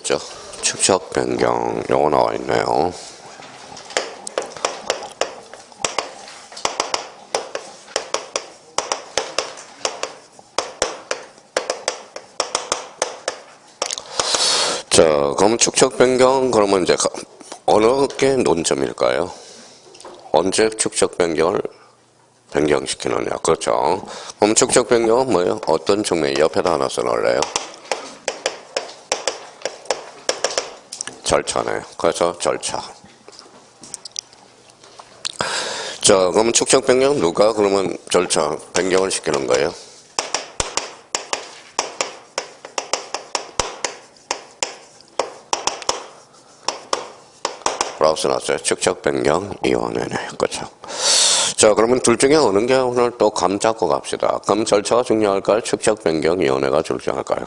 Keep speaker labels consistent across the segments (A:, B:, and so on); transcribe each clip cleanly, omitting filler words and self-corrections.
A: 있죠? 축척 변경 요거 나와 있네요. 자, 그럼 축척 변경 그러면 이제 어느 게 논점일까요? 언제 축척 변경을 변경시키느냐. 그렇죠. 그럼 축척 변경은 뭐예요? 어떤 측면 옆에다 하나 써놓을래요? 절차네요. 그래서 절차. 자, 그러면 축척 변경 누가 그러면 절차 변경을 시키는 거예요? 라고 써놨어요. 축척 변경 위원회네. 그렇죠. 자, 그러면 둘 중에 어느 게 오늘 또 감 잡고 갑시다. 그럼 절차가 중요할까요? 축척 변경 위원회가 중요할까요?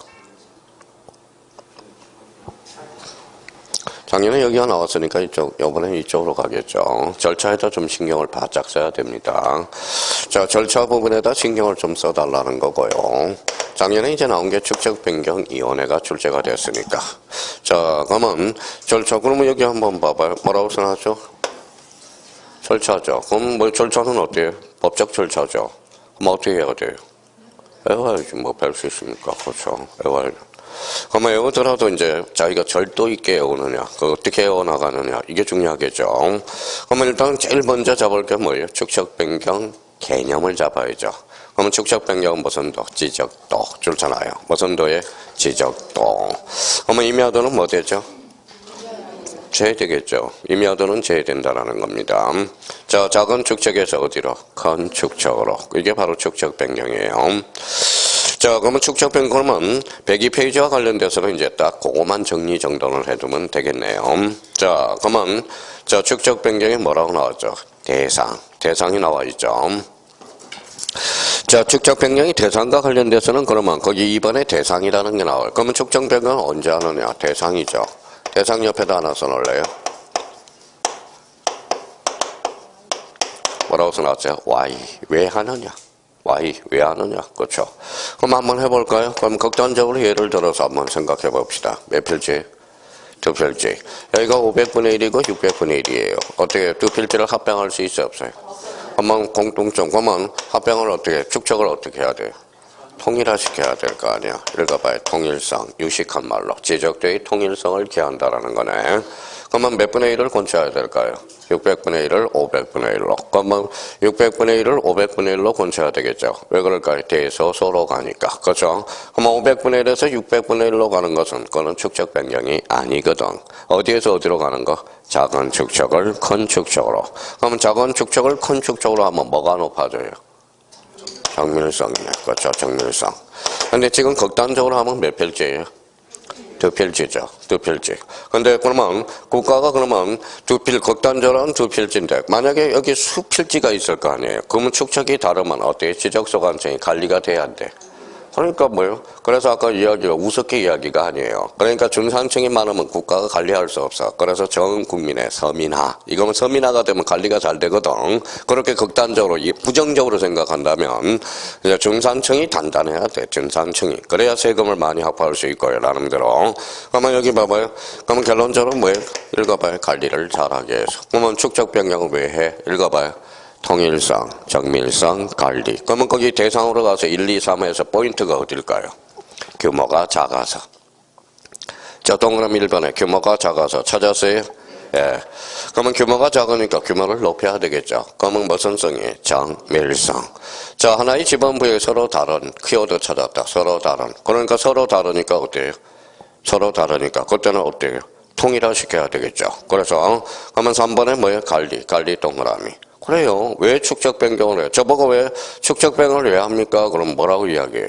A: 작년에 여기가 나왔으니까 이번엔 이쪽으로 가겠죠. 절차에다 좀 신경을 바짝 써야 됩니다. 자, 절차 부분에다 신경을 좀 써달라는 거고요. 작년에 이제 나온 게 축척 변경 위원회가 출제가 됐으니까. 자, 그러면 절차, 그러면 여기 한번 봐봐요. 뭐라고 써놨죠? 절차죠. 그럼 뭐 절차는 어때요? 법적 절차죠. 그럼 어떻게 해야 돼요? 외워야지 뭐 별 수 있습니까? 그렇죠. 외워야죠. 그러면 외우더라도 이제 자기가 절도 있게 외우느냐, 그 어떻게 외워나가느냐, 이게 중요하겠죠. 그러면 일단 제일 먼저 잡을 게 뭐예요? 축척 변경 개념을 잡아야죠. 그러면 축척 변경은 무슨 도? 지적도. 좋잖아요. 무슨 도의 지적도. 그러면 임야도는 뭐 되죠? 제외되겠죠. 임야도는 제외된다라는 겁니다. 자, 작은 축척에서 어디로? 큰 축척으로. 이게 바로 축척 변경이에요. 자, 그러면 축척 변경은 102페이지와 관련돼서는 이제 딱 그거만 정리 정돈을 해두면 되겠네요. 자, 그러면 자, 축척 변경이 뭐라고 나왔죠? 대상이 나와 있죠. 자, 축척 변경이 대상과 관련돼서는 그러면 거기 2번에 대상이라는 게 나와요. 그러면 축척 변경은 언제 하느냐? 대상이죠. 대상 옆에다 하나 써놓을래요? 뭐라고 써놨어요? Y. 왜 하느냐? Y. 왜 하느냐? 그렇죠. 그럼 한번 해볼까요? 그럼 극단적으로 예를 들어서 한번 생각해 봅시다. 몇 필지? 두 필지. 여기가 500분의 1이고 600분의 1이에요. 어떻게 두 필지를 합병할 수 있어요? 없어요? 그러면 공통점. 그러면 합병을 어떻게, 축척을 어떻게 해야 돼요? 통일화시켜야 될 거 아니야. 읽어봐요. 통일성. 유식한 말로. 지적도의 통일성을 기한다라는 거네. 그러면 몇 분의 1을 곤쳐야 될까요? 600분의 1을 500분의 1로. 그러면 600분의 1을 500분의 1로 곤쳐야 되겠죠. 왜 그럴까요? 대에서 서로 가니까. 그렇죠? 그러면 500분의 1에서 600분의 1로 가는 것은 그거는 축척 변경이 아니거든. 어디에서 어디로 가는 거? 작은 축척을 큰 축척으로. 그러면 작은 축척을 큰 축척으로 하면 뭐가 높아져요? 정밀성이네. 그렇죠. 정밀성. 근데 지금 극단적으로 하면 몇 필지예요? 두 필지죠. 두 필지. 근데 그러면 국가가 그러면 극단적으로는 두 필지인데 만약에 여기 수필지가 있을 거 아니에요. 그러면 축척이 다르면 어때요? 지적소관청이 관리가 돼야 돼. 그러니까 뭐요? 그래서 아까 이야기가 우습게 이야기가 아니에요. 그러니까 중산층이 많으면 국가가 관리할 수 없어. 그래서 전 국민의 서민화. 이거는 서민화가 되면 관리가 잘 되거든. 그렇게 극단적으로 부정적으로 생각한다면 이제 중산층이 단단해야 돼. 중산층이. 그래야 세금을 많이 확보할 수 있고요. 나름대로. 그러면 여기 봐봐요. 그러면 결론적으로 뭐예요? 읽어봐요. 관리를 잘하게 해서. 그러면 축척 변경을 왜 해? 읽어봐요. 통일성, 정밀성, 관리. 그러면 거기 대상으로 가서 1, 2, 3에서 포인트가 어딜까요? 규모가 작아서. 자, 동그라미 1번에 규모가 작아서 찾았어요? 예. 그러면 규모가 작으니까 규모를 높여야 되겠죠. 그러면 무슨 성이에요? 정밀성. 자, 하나의 지번부에 서로 다른 키워드 찾았다. 서로 다른. 그러니까 서로 다르니까 어때요? 서로 다르니까. 그때는 어때요? 통일화시켜야 되겠죠. 그래서 그러면 3번에 뭐예요? 관리 동그라미. 그래요. 왜 축척 변경을 해요? 저보고 왜 축척 변경을 왜 합니까? 그럼 뭐라고 이야기해요?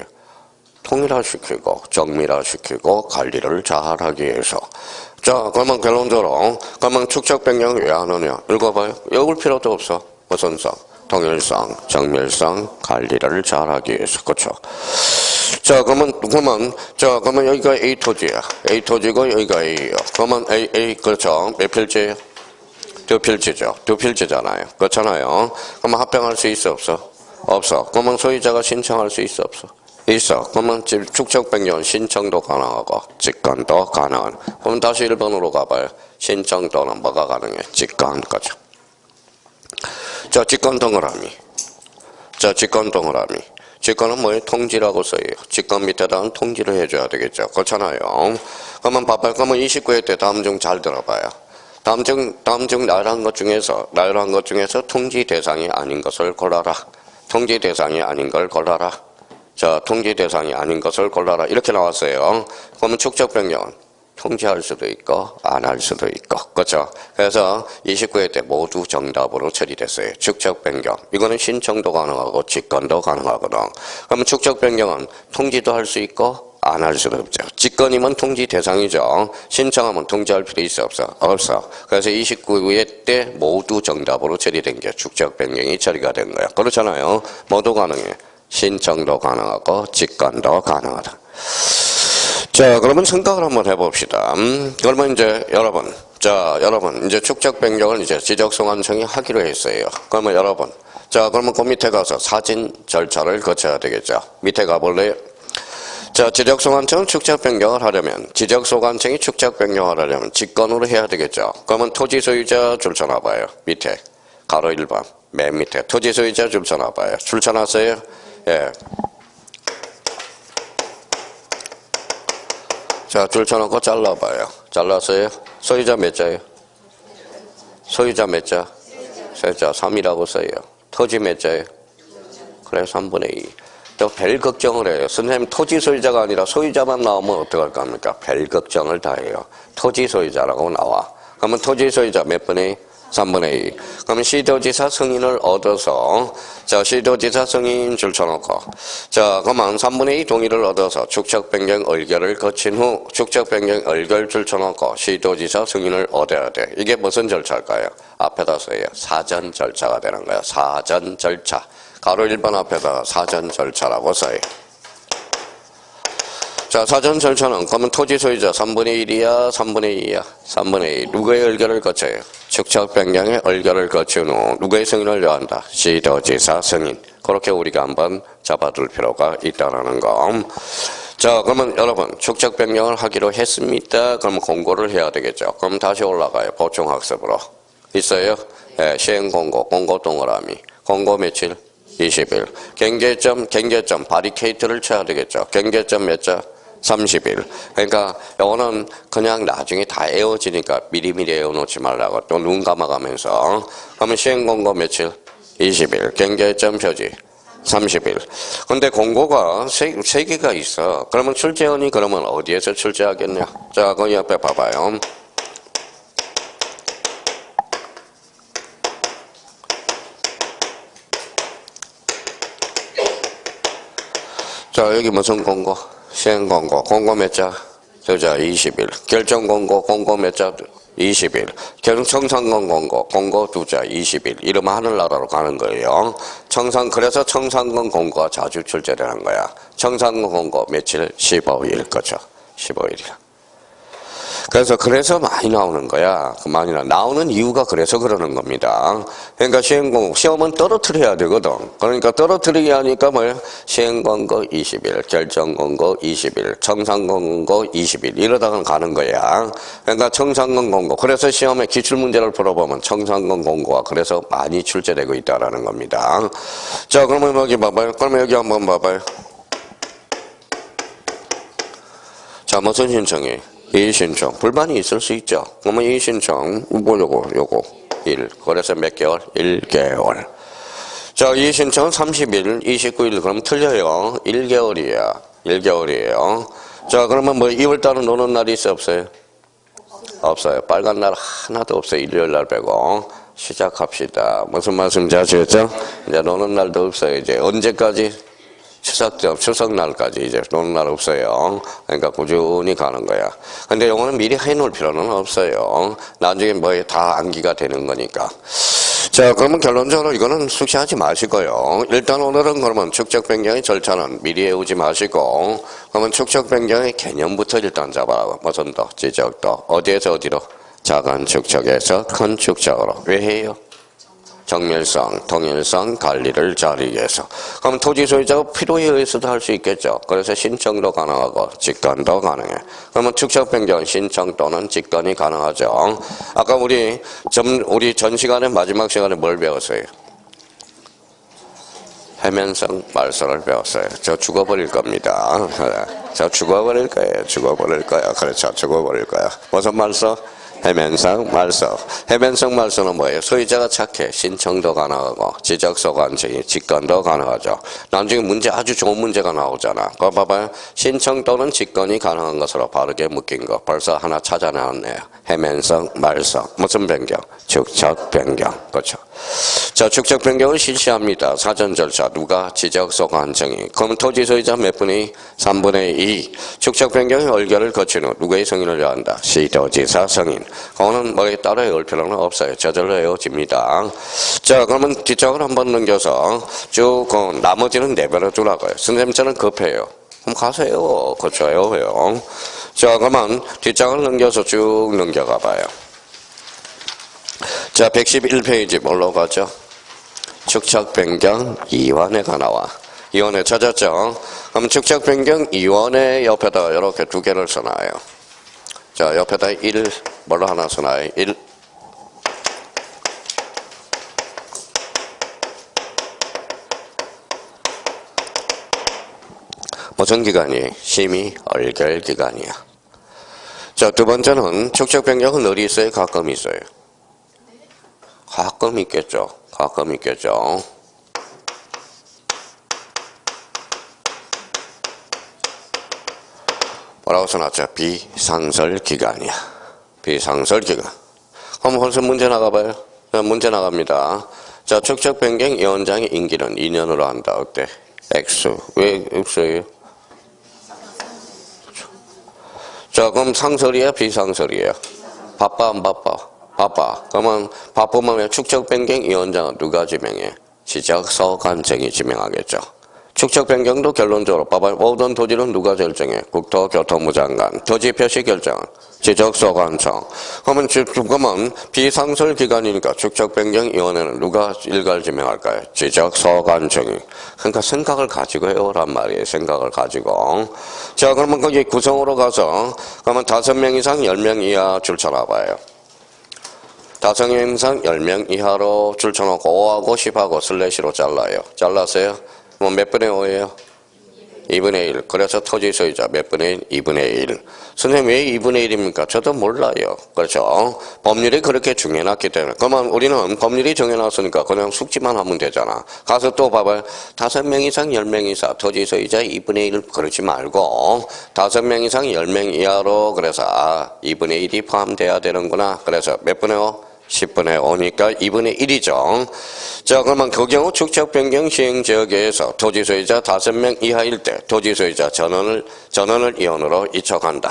A: 통일화시키고 정밀화시키고 관리를 잘하기 위해서. 자, 그러면 결론적으로 그러면 축척 변경을 왜 하느냐? 읽어봐요. 읽을 필요도 없어. 무슨 성? 통일성, 정밀성, 관리를 잘하기 위해서. 그렇죠? 자, 그러면 여기가 A 토지야. A 토지고 여기가 A예요. 그러면 A 그렇죠? 몇 필지예요? 두 필지죠. 두 필지잖아요. 그렇잖아요. 그러면 합병할 수 있어 없어? 없어. 그러면 소유자가 신청할 수 있어 없어? 있어. 그러면 축적 변경은 신청도 가능하고 직권도 가능한. 그럼 다시 1번으로 가봐요. 신청 또는 뭐가 가능해? 직권 거죠. 자, 직권 동그라미. 자, 직권 동그라미. 직권은 뭐예요? 통지라고 써요. 직권 밑에다가 통지를 해줘야 되겠죠. 그렇잖아요. 그러면 봐봐요. 그러면 29회 때 다음 중 잘 들어봐요. 다음 중 나열한 것 중에서 통지 대상이 아닌 것을 골라라. 통지 대상이 아닌 걸 골라라. 자, 통지 대상이 아닌 것을 골라라. 이렇게 나왔어요. 그러면 축적 변경은 통지할 수도 있고 안 할 수도 있고. 그렇죠? 그래서 29회 때 모두 정답으로 처리됐어요. 축적 변경. 이거는 신청도 가능하고 직권도 가능하거든. 그러면 축적 변경은 통지도 할 수 있고 안 할 수도 없죠. 직권이면 통지 대상이죠. 신청하면 통지할 필요 있어 없어? 없어. 그래서 29회 때 모두 정답으로 처리된 게 축적 변경이 처리가 된 거야. 그렇잖아요. 모두 가능해. 신청도 가능하고 직권도 가능하다. 자, 그러면 생각을 한번 해봅시다. 그러면 이제 여러분, 이제 축적 변경을 이제 지적소관청이 하기로 했어요. 그러면 여러분, 자, 그러면 그 밑에 가서 사진 절차를 거쳐야 되겠죠. 밑에 가볼래요? 자, 지적소관청은 축적 변경을 하려면, 지적소관청이 축적 변경을 하려면 직권으로 해야 되겠죠. 그러면 토지 소유자 줄 쳐놔봐요. 밑에 가로 1번 맨 밑에 토지 소유자 줄 쳐놔봐요. 줄 쳐놨어요? 예. 자, 줄 쳐놓고 잘라봐요. 잘랐어요? 소유자 몇 자예요? 소유자 몇 자? 세 자. 3이라고 써요. 토지 몇 자예요? 그래, 3분의 2. 또 별 걱정을 해요. 선생님, 토지 소유자가 아니라 소유자만 나오면 어떡할 겁니까? 별 걱정을 다 해요. 토지 소유자라고 나와. 그러면 토지 소유자 몇 분의 2? 3분의 2. 그러면 시도지사 승인을 얻어서, 자, 시도지사 승인 줄 쳐놓고, 자, 그러면 3분의 2 동의를 얻어서 축적 변경 의결을 거친 후, 축적 변경 의결 줄 쳐놓고, 시도지사 승인을 얻어야 돼. 이게 무슨 절차일까요? 앞에다 써요. 사전 절차가 되는 거야. 사전 절차. 가로 1번 앞에다 사전 절차라고 써요. 자, 사전 절차는 그러면 토지 소유자 3분의 1이야, 3분의 2야? 3분의 2. 누구의 의결을 거쳐요? 축적 변경의 의결을 거친 후 누구의 승인을 요한다? 시도지사 승인. 그렇게 우리가 한번 잡아둘 필요가 있다는 거. 자, 그러면 여러분 축적 변경을 하기로 했습니다. 그러면 공고를 해야 되겠죠. 그럼 다시 올라가요. 보충학습으로. 있어요? 네, 시행공고, 공고 동그라미. 공고 며칠? 20일. 경계점, 바리케이트를 쳐야 되겠죠. 경계점 몇 자? 30일. 그러니까 이거는 그냥 나중에 다 에워지니까 미리미리 에워놓지 말라고 또 눈 감아가면서. 그러면 시행공고 며칠? 20일. 경계점 표지 30일. 근데 공고가 세 개가 있어. 그러면 출제원이 그러면 어디에서 출제하겠냐? 자, 그 옆에 봐봐요. 자, 여기 무슨 공고? 시행공고. 공고 몇 자? 자, 20일. 결정공고. 공고 몇 자? 20일. 청산권 공고. 공고 2자 20일. 이러면 하늘나라로 가는 거예요. 그래서 청산권 공고가 자주 출제되는 거야. 청산권 공고 며칠? 15일 거죠. 15일이야. 그래서 많이 나오는 거야. 많이 나오는 이유가 그래서 그러는 겁니다. 그러니까 시험은 떨어뜨려야 되거든. 그러니까 떨어뜨리게 하니까 뭐야? 시행권고 20일, 결정권고 20일, 청산권고 20일 이러다가 가는 거야. 그러니까 청산권 공고. 그래서 시험에 기출문제를 풀어보면 청산권 공고가 그래서 많이 출제되고 있다라는 겁니다. 자, 그러면 여기 봐봐요. 그러면 여기 한번 봐봐요. 자, 무슨 신청이? 이의신청. 불만이 있을 수 있죠. 그러면 이의신청, 요거, 1. 그래서 몇 개월? 1개월. 자, 이의신청은 30일, 29일, 그럼 틀려요. 1개월이야. 1개월이에요. 자, 그러면 뭐 2월달은 노는 날이 있어, 없어요? 없어요. 빨간 날 하나도 없어요. 일요일 날 빼고. 시작합시다. 무슨 말씀인지 아시겠죠? 이제 노는 날도 없어요. 이제 언제까지? 추석날까지 이제 노는 날 없어요. 그러니까 꾸준히 가는 거야. 근데 이거는 미리 해놓을 필요는 없어요. 나중에 뭐 다 암기가 되는 거니까. 자, 그러면 결론적으로 이거는 숙지하지 마시고요. 일단 오늘은 그러면 축적 변경의 절차는 미리 외우지 마시고, 그러면 축적 변경의 개념부터 일단 잡아. 무슨 도, 지적도. 어디에서 어디로? 작은 축적에서 큰 축적으로. 왜 해요? 정밀성, 통일성, 관리를 잘하기 위해서. 그럼 토지 소유자가 필요에 의해서도 할 수 있겠죠. 그래서 신청도 가능하고 직권도 가능해. 그러면 축척 변경 신청 또는 직권이 가능하죠. 아까 우리 전 시간에 마지막 시간에 뭘 배웠어요? 해면성 말소를 배웠어요. 저 죽어버릴 겁니다. 저 죽어버릴 거예요. 죽어버릴 거야. 그렇죠. 죽어버릴 거야. 무슨 말소? 해면성 말소. 해면성 말소는 뭐예요? 소유자가 착해 신청도 가능하고 지적소관청이 직권도 가능하죠. 나중에 문제 아주 좋은 문제가 나오잖아. 그거 봐봐요. 신청 또는 직권이 가능한 것으로 바르게 묶인 거 벌써 하나 찾아내왔네요. 해면성 말소. 무슨 변경? 축척 변경. 그렇죠. 자, 축척 변경을 실시합니다. 사전 절차 누가? 지적소관청이. 그럼 토지 소유자 몇 분의 3분의 2. 축척 변경의 의결을 거친 후 누구의 승인을 해야 한다? 시도지사 승인. 그거는 뭐에 따라 외울 필요는 없어요. 저절로 외워집니다. 자, 그러면 뒷장을 한번 넘겨서 쭉 나머지는 내버려 두라고요. 선생님 저는 급해요. 그럼 가세요. 그렇죠. 외워요. 자, 그러면 뒷장을 넘겨서 쭉 넘겨가 봐요. 자, 111페이지 뭘로 가죠? 축척 변경 이원회가 나와. 이원회 찾았죠? 그럼 축척 변경 이원회 옆에다 이렇게 두 개를 써놔요. 자, 옆에다 1 뭘로 하나 써놔요? 1. 무슨 기간이? 심의 의결 기간이야. 자, 두 번째는 축척 변경은 어디 있어요? 가끔 있어요. 가끔 있겠죠. 가끔 있겠죠. 뭐라고 써놨죠? 비상설 기간이야. 비상설 기간. 그럼 벌써 문제 나가봐요. 문제 나갑니다. 자, 축척 변경 위원장의 임기는 2년으로 한다. 어때? X. 왜 X예요? 자, 그럼 상설이야? 비상설이에요? 바빠 안 바빠? 바빠. 그러면 바쁘면 축척 변경 위원장은 누가 지명해? 지적소관청이 지명하겠죠. 축척 변경도 결론적으로 봐봐요. 모든 토지는 누가 결정해? 국토교통부 장관. 토지 표시 결정은 지적소관청. 그러면 비상설 기간이니까 축척 변경 위원회는 누가 일괄 지명할까요? 지적소관청이. 그러니까 생각을 가지고 해오란 말이에요. 생각을 가지고. 자, 그러면 거기 구성으로 가서 그러면 5명 이상 10명 이하 줄 쳐놔봐요. 5명 이상 10명 이하로 줄 쳐놓고 5하고 10하고 슬래시로 잘라요. 잘랐어요? 뭐 몇 분의 5예요? 2분의 1. 그래서 토지 소유자 몇 분의 1? 2분의 1. 선생님 왜 2분의 1입니까? 저도 몰라요. 그렇죠? 법률이 그렇게 정해놨기 때문에. 그러면 우리는 법률이 정해놨으니까 그냥 숙지만 하면 되잖아. 가서 또 봐봐요. 5명 이상 10명 이상 토지 소유자 2분의 1 그러지 말고 5명 이상 10명 이하로 그래서 2분의 1이 포함돼야 되는구나. 그래서 몇 분의 5? 10분의 5니까 2분의 1이죠. 자, 그러면 그 경우 축척 변경 시행 지역에서 토지 소유자 5명 이하일 때 토지 소유자 전원을 위원으로 이촉한다.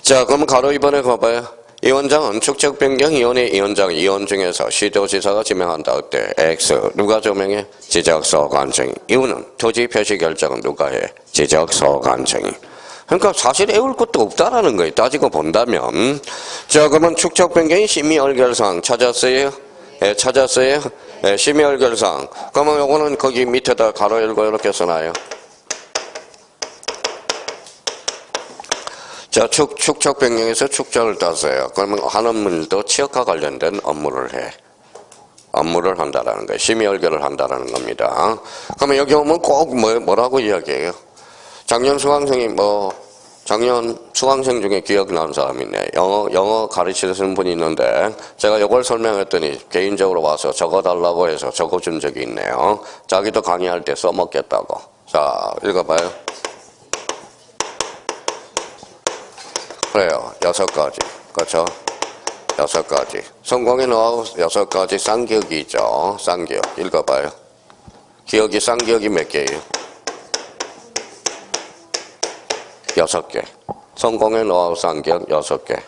A: 자, 그럼 가로 2번에 가봐요. 위원장은 축척 변경 위원회 위원장 위원 중에서 시도지사가 지명한다. 어때? X. 누가 조명해? 지적소관청이. 이유는 토지 표시 결정은 누가 해? 지적소관청이. 그러니까 사실 외울 것도 없다라는 거예요. 따지고 본다면. 자, 그러면 축척 변경의 심의 의결사항 찾았어요? 예, 찾았어요? 예, 심의 의결사항. 그러면 요거는 거기 밑에다 가로 열고 이렇게 써놔요. 자, 축척 변경에서 축적을 땄어요. 그러면 하는 일도 취역과 관련된 업무를 해. 업무를 한다라는 거예요. 심의 의결을 한다라는 겁니다. 그러면 여기 오면 꼭 뭐라고 이야기해요? 작년 수강생 중에 기억나는 사람이 있네. 영어 가르치는 분이 있는데, 제가 이걸 설명했더니 개인적으로 와서 적어달라고 해서 적어준 적이 있네요. 자기도 강의할 때 써먹겠다고. 자, 읽어봐요. 그래요. 6가지. 그렇죠? 6가지. 성공의 노하우 6가지 쌍기억이 있죠. 쌍기억. 읽어봐요. 쌍기억이 몇 개예요? 6개. 성공의 노하우 쌍기억 6개.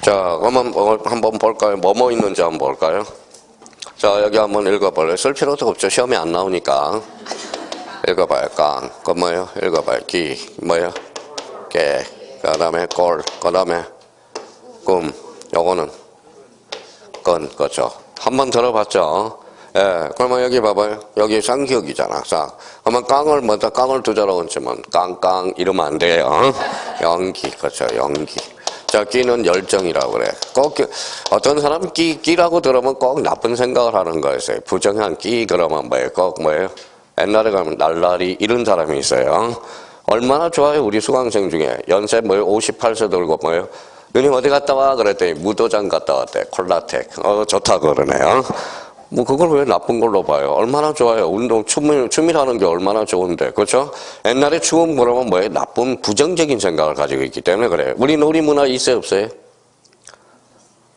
A: 자, 그러면 한번 볼까요? 뭐뭐 있는지 한번 볼까요? 자, 여기 한번 읽어볼래요? 쓸 필요도 없죠. 시험에 안 나오니까. 읽어봐요. 깡. 그 뭐예요? 읽어봐요. 기. 뭐예요? 개. 그 다음에 골. 그 다음에 꿈. 요거는 건. 그렇죠. 한번 들어봤죠? 예, 그러면 여기 봐봐요. 여기 쌍기역이잖아, 쌍. 그러면 깡을 두 자로 얹으면 깡깡 이러면 안 돼요. 연기, 그렇죠, 연기. 자, 끼는 열정이라고 그래. 꼭, 어떤 사람은 끼라고 들으면 꼭 나쁜 생각을 하는 거였어요. 부정한 끼, 그러면 뭐예요? 꼭 뭐예요? 옛날에 가면 날라리 이런 사람이 있어요. 얼마나 좋아요, 우리 수강생 중에. 연세 뭐예요? 58세 들고 뭐예요? 누님 어디 갔다 와? 그랬더니 무도장 갔다 왔대. 콜라텍. 좋다고 그러네요. 뭐 그걸 왜 나쁜 걸로 봐요? 얼마나 좋아요. 운동, 춤이라는 게 얼마나 좋은데. 그렇죠? 옛날에 춤 그러면 뭐예요? 나쁜 부정적인 생각을 가지고 있기 때문에 그래요. 우리 놀이문화 있어요, 없어요?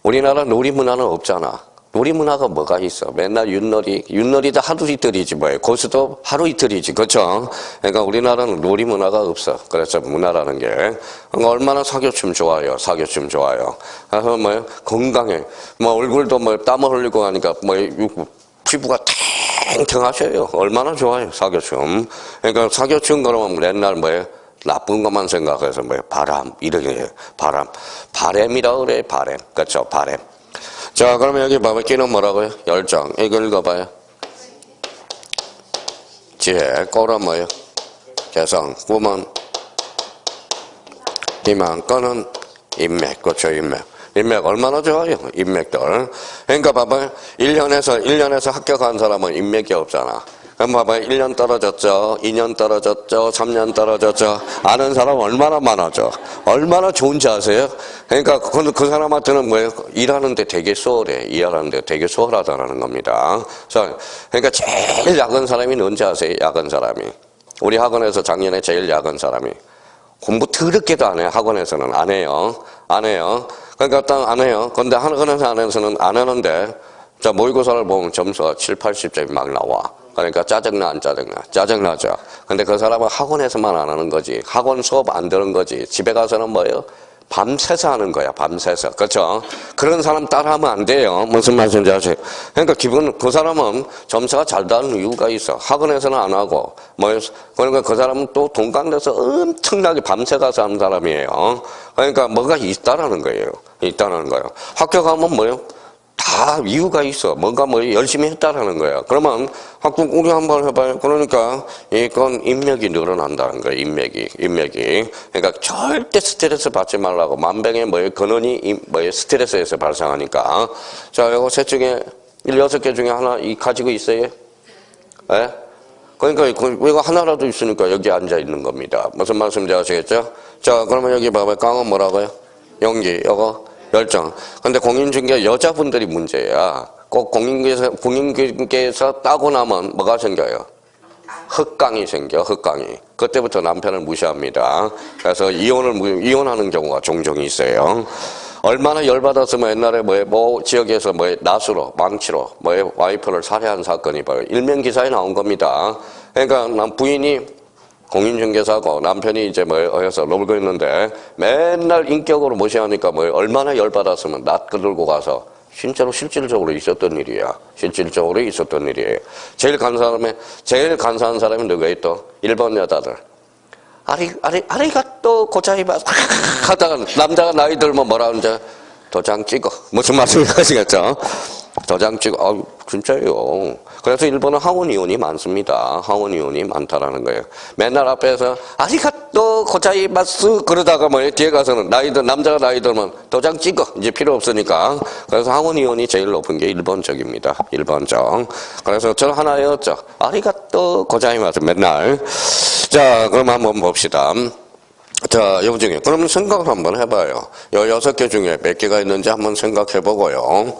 A: 우리나라 놀이문화는 없잖아. 놀이문화가 뭐가 있어? 맨날 윷놀이도 하루 이틀이지 뭐예요. 고수도 하루 이틀이지. 그렇죠? 그러니까 우리나라는 놀이문화가 없어. 그래서 문화라는 게. 그러니까 얼마나 사교춤 좋아요. 사교춤 좋아요. 그래서 뭐예요? 건강해. 뭐 얼굴도 뭐 땀을 흘리고 하니까 뭐 피부가 탱탱하셔요. 얼마나 좋아요. 사교춤. 그러니까 사교춤 그러면 옛날 뭐예요? 나쁜 것만 생각해서 뭐예요? 바람. 이렇게 바람. 바램이라고 그래. 바램. 그렇죠? 바램. 자, 그러면 여기 봐봐. 끼는 뭐라고요? 열정. 이거 읽어봐요. 지혜. 꼬는 뭐예요? 개성. 꿈은 희망. 끈은 인맥. 그렇죠, 인맥. 인맥 얼마나 좋아요? 인맥들. 그러니까 봐봐요. 1년에서 합격한 사람은 인맥이 없잖아. 그럼 봐봐요. 1년 떨어졌죠. 2년 떨어졌죠. 3년 떨어졌죠. 아는 사람 얼마나 많아져. 얼마나 좋은지 아세요? 그러니까 그 사람한테는 뭐예요? 일하는데 되게 수월해. 일하는데 되게 수월하다는 겁니다. 그러니까 제일 약은 사람이 뭔지 아세요? 약은 사람이. 우리 학원에서 작년에 제일 약은 사람이. 공부 더럽게도 안 해요. 학원에서는 안 해요. 안 해요. 그러니까 딱 안 해요. 근데 학원에서는 안 하는데, 자, 모의고사를 보면 점수가 7, 80점이 막 나와. 그러니까 짜증나, 안 짜증나? 짜증나죠. 근데 그 사람은 학원에서만 안 하는 거지. 학원 수업 안 들은 거지. 집에 가서는 뭐예요? 밤새서 하는 거야, 밤새서. 그렇죠? 그런 사람 따라하면 안 돼요. 무슨 말인지 아세요? 그러니까 그 사람은 점수가 잘 나는 이유가 있어. 학원에서는 안 하고. 그러니까 그 사람은 또 동강대에서 엄청나게 밤새 가서 하는 사람이에요. 그러니까 뭐가 있다라는 거예요. 있다라는 거예요. 학교 가면 뭐예요? 다 이유가 있어. 뭔가 열심히 했다라는 거야. 그러면 우리 한번 해봐요. 그러니까 이건 인맥이 늘어난다는 거야. 인맥이. 그러니까 절대 스트레스 받지 말라고. 만병의 근원이 스트레스에서 발생하니까. 자, 이거 셋 중에 6개 중에 하나 가지고 있어요? 예? 그러니까 이거 하나라도 있으니까 여기 앉아 있는 겁니다. 무슨 말씀인지 아시겠죠? 자, 그러면 여기 봐봐요. 깡은 뭐라고요? 연기. 이거 열정. 근데 공인중개 여자분들이 문제야. 꼭 공인중개에서 따고 나면 뭐가 생겨요? 흑강이 생겨, 흑강이. 그때부터 남편을 무시합니다. 그래서 이혼하는 경우가 종종 있어요. 얼마나 열받았으면 옛날에 지역에서 낫으로, 망치로, 와이프를 살해한 사건이 일면기사에 나온 겁니다. 그러니까 부인이 공인중개사고 남편이 이제 어디서 놀고 있는데 맨날 인격으로 무시하니까 얼마나 열받았으면 낫 끌고 가서 실질적으로 있었던 일이야. 실질적으로 있었던 일이에요. 제일 간사한 사람이 누구예요 또? 일본 여자들. 아리가또 고자이마스 하다가 남자가 나이 들면 뭐라 하는지 도장 찍어. 무슨 말씀인지 아시겠죠? 도장 찍어. 진짜예요. 그래서 일본은 학원이혼이 많습니다. 학원이혼이 많다라는 거예요. 맨날 앞에서 아리가또 고자이마스 그러다가 뒤에 가서는 남자가 나이 들면 도장 찍어. 이제 필요 없으니까. 그래서 학원이혼이 제일 높은 게 일본 쪽입니다. 일본 쪽. 그래서 저 하나였죠. 아리가또 고자이마스 맨날. 자, 그럼 한번 봅시다. 자, 여기 중에. 그러면 생각을 한번 해봐요. 6개 중에 몇 개가 있는지 한번 생각해보고요.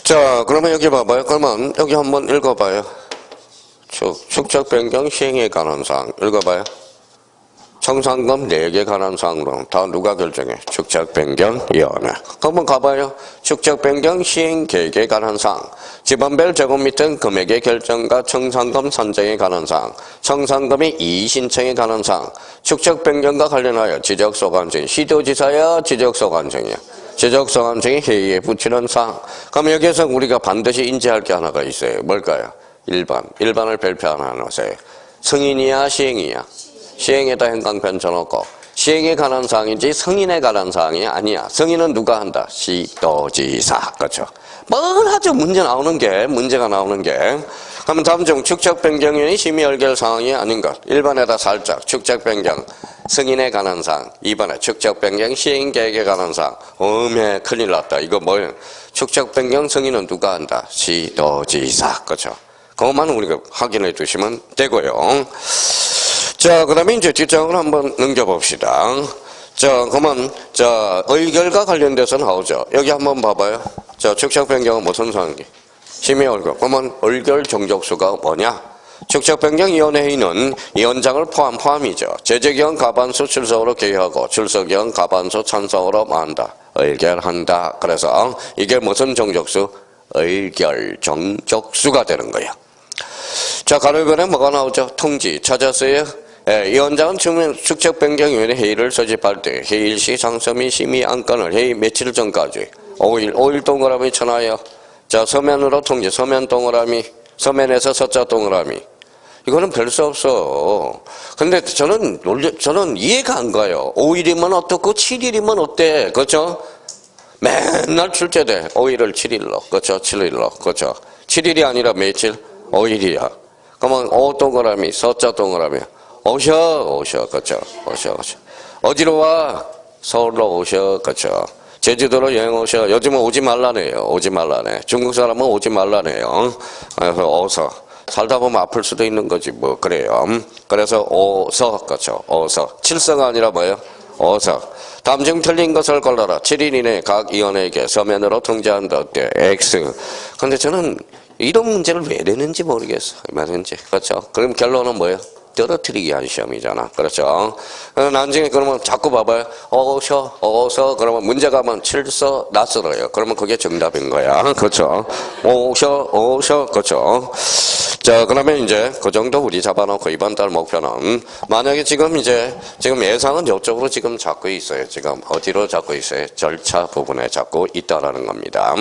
A: 자, 그러면 여기 봐봐요. 그러면 여기 한번 읽어봐요. 축적 변경 시행에 관한 사항. 읽어봐요. 청산금 4개 관한 사항으로 다 누가 결정해? 축적 변경 위원회. 한번 가봐요. 축적 변경 시행 계획에 관한 사항. 지번별 제곱미터 금액의 결정과 청산금 산정에 관한 사항. 청산금의 이의 신청에 관한 사항. 축적 변경과 관련하여 지적소관청. 시도지사야 지적소관청이야. 지적소관청이 회의에 붙이는 사항. 그럼 여기에서 우리가 반드시 인지할 게 하나가 있어요. 뭘까요? 1번. 1번을 별표 하나 넣으세요. 승인이야, 시행이야? 시행에다 행강 편쳐놓고 시행에 관한 사항이지 성인에 관한 사항이 아니야. 성인은 누가 한다? 시도지사. 그렇죠? 뭘 하죠? 문제가 나오는 게. 그러면 다음 중 축적 변경이 심의 의결 사항이 아닌 것. 1번에다 살짝 축적 변경 승인에 관한 사항. 2번에 축적 변경 시행 계획에 관한 사항. 어메 큰일 났다. 이거 뭐예요? 축적 변경 승인은 누가 한다? 시도지사. 그렇죠? 그것만 우리가 확인해 주시면 되고요. 자, 그 다음에 이제 뒷장을 한번 넘겨봅시다. 자, 그러면, 자, 의결과 관련돼서 나오죠. 여기 한번 봐봐요. 자, 축적 변경은 무슨 사항이? 심의 의결. 그러면 의결 정족수가 뭐냐? 축적 변경 위원회 회의는 위원장을 포함이죠. 제재기간 가반수 출석으로 개의하고 출석기간 가반수 찬성으로 만다. 의결한다. 그래서 이게 무슨 정족수? 의결 정족수가 되는 거야. 자, 가로변에 뭐가 나오죠? 통지 찾았어요? 예, 위원장은 축적 변경위원회 회의를 소집할 때 회의일시 상서 및 심의 안건을 회의 며칠 전까지 5일 동그라미 쳐놔요. 자, 서면으로 통지, 서면 동그라미, 서면에서 서자 동그라미. 이거는 별 수 없어. 근데 저는 이해가 안 가요. 5일이면 어떻고 7일이면 어때? 그렇죠? 맨날 출제돼. 5일을 7일로. 그렇죠? 7일로. 그렇죠? 7일이 아니라 며칠? 5일이야. 그러면 5 동그라미, 서자 동그라미. 오셔. 그렇죠? 오셔. 어디로 와? 서울로 오셔. 그렇죠? 제주도로 여행 오셔. 요즘은 오지 말라네요. 중국 사람은 오지 말라네요. 그래서 어서. 살다 보면 아플 수도 있는 거지 뭐 그래요. 그래서 오서. 그렇죠? 오서. 칠서가 아니라 뭐예요? 오서. 다음 중 틀린 것을 골라라. 7일 이내 각 위원에게 서면으로 통지한다. 어때? X. 근데 저는 이런 문제를 왜 내는지 모르겠어. 말인지. 그렇죠? 그럼 결론은 뭐예요? 떨어뜨리기 한 시험이잖아. 그렇죠? 나중에 그러면 자꾸 봐봐요. 어서. 그러면 문제가 하면 칠서, 낯설어요. 그러면 그게 정답인 거야. 그렇죠? 오셔. 그렇죠? 자, 그러면 이제 그 정도 우리 잡아놓고 이번 달 목표는 만약에 지금 예상은 이쪽으로 지금 잡고 있어요. 지금 어디로 잡고 있어요? 절차 부분에 잡고 있다라는 겁니다.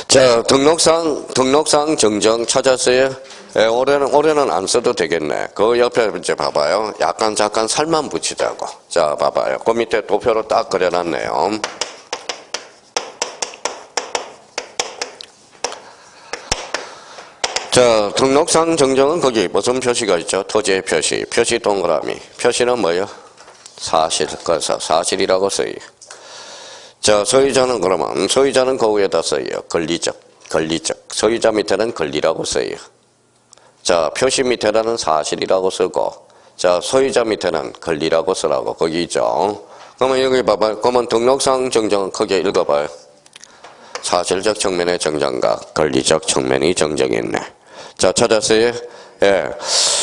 A: 자, 등록상 정정 찾았어요? 예, 올해는 안 써도 되겠네. 그 옆에 이제 봐봐요. 잠깐 살만 붙이자고. 자, 봐봐요. 그 밑에 도표로 딱 그려놨네요. 자, 등록상 정정은 거기 무슨 표시가 있죠? 토지의 표시 동그라미. 표시는 뭐예요? 사실. 그래서 사실이라고 써요. 자, 소유자는 그러면 소유자는 그 위에다 써요. 권리적. 소유자 밑에는 권리라고 써요. 자, 표시 밑에는 사실이라고 쓰고, 자, 소유자 밑에는 권리라고 쓰라고 거기 있죠. 그러면 여기 봐봐요. 그러면 등록상 정정은 크게 읽어봐요. 사실적 측면의 정정과 권리적 측면이 정정이 있네. 자, 찾았어요? 예.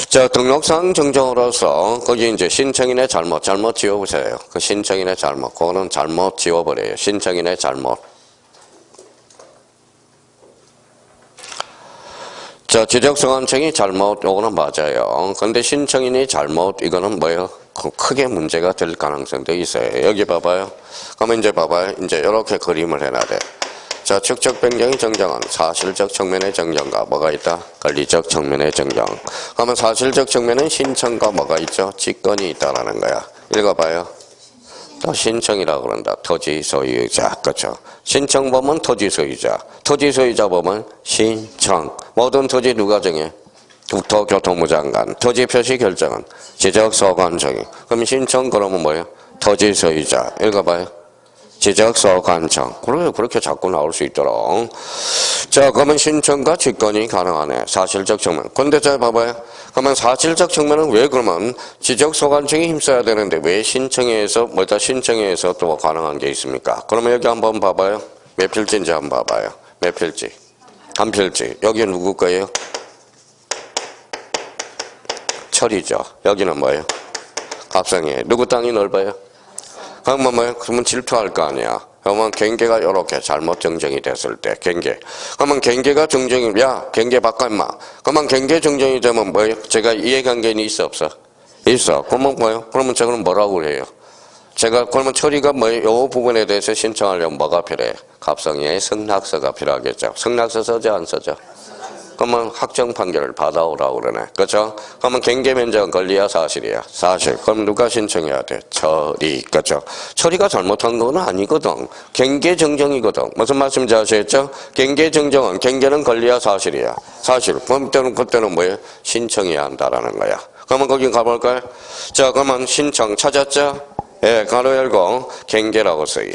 A: 자, 등록상 정정으로서 거기 이제 신청인의 잘못 지워보세요. 그 신청인의 잘못, 그거는 잘못 지워버려요. 신청인의 잘못. 자, 지적성한청이 잘못, 요거는 맞아요. 근데 신청인이 잘못, 이거는 뭐예요? 크게 문제가 될 가능성도 있어요. 여기 봐봐요. 그러면 이제 봐봐요. 이제 이렇게 그림을 해놔야 돼. 자, 축적 변경의 정정은 사실적 측면의 정정과 뭐가 있다? 권리적 측면의 정정. 그러면 사실적 측면은 신청과 뭐가 있죠? 직권이 있다라는 거야. 읽어봐요. 또 신청이라고 그런다. 토지 소유자. 그렇죠? 신청 보면 토지 소유자. 토지 소유자 보면 신청. 모든 토지 누가 정해? 국토교통부 장관. 토지 표시 결정은 지적소관청이. 그럼 신청 그러면 뭐예요? 토지 소유자. 읽어봐요. 지적소관청. 그렇게 자꾸 나올 수 있도록. 자, 그러면 신청과 직권이 가능하네. 사실적 측면. 근데 잘 봐봐요. 그러면 사실적 측면은 왜 그러면 지적소관청이 힘써야 되는데 왜 신청에서 또 가능한 게 있습니까? 그러면 여기 한번 봐봐요. 몇 필지인지 한번 봐봐요. 몇 필지? 한 필지. 여기 누구 거예요? 철이죠. 여기는 뭐예요? 갑성이에요. 누구 땅이 넓어요? 그러면 뭐예요? 그러면 질투할 거 아니야. 그러면 경계가 이렇게 잘못 정정이 됐을 때 경계. 그러면 경계가 정정이 경계 바꿔 임마. 그러면 경계 정정이 되면 뭐예요? 제가 이해관계는 있어 없어? 있어. 그러면 뭐예요? 그러면 저는 뭐라고 해요? 그러면 처리가 뭐예요? 요 부분에 대해서 신청하려면 뭐가 필요해? 갑성이의 승낙서가 필요하겠죠. 승낙서 써져 안 써져? 그러면 확정 판결을 받아오라고 그러네. 그렇죠? 그러면 경계 면적은 권리야 사실이야? 사실. 그럼 누가 신청해야 돼? 처리. 그렇죠? 처리가 잘못한 건 아니거든. 경계 정정이거든. 무슨 말씀인지 아시겠죠? 경계 정정은 경계는 권리야 사실이야? 사실. 그때는 뭐예요? 신청해야 한다라는 거야. 그러면 거기 가볼까요? 자, 그러면 신청 찾았죠? 예, 가로 열고 경계라고 써요.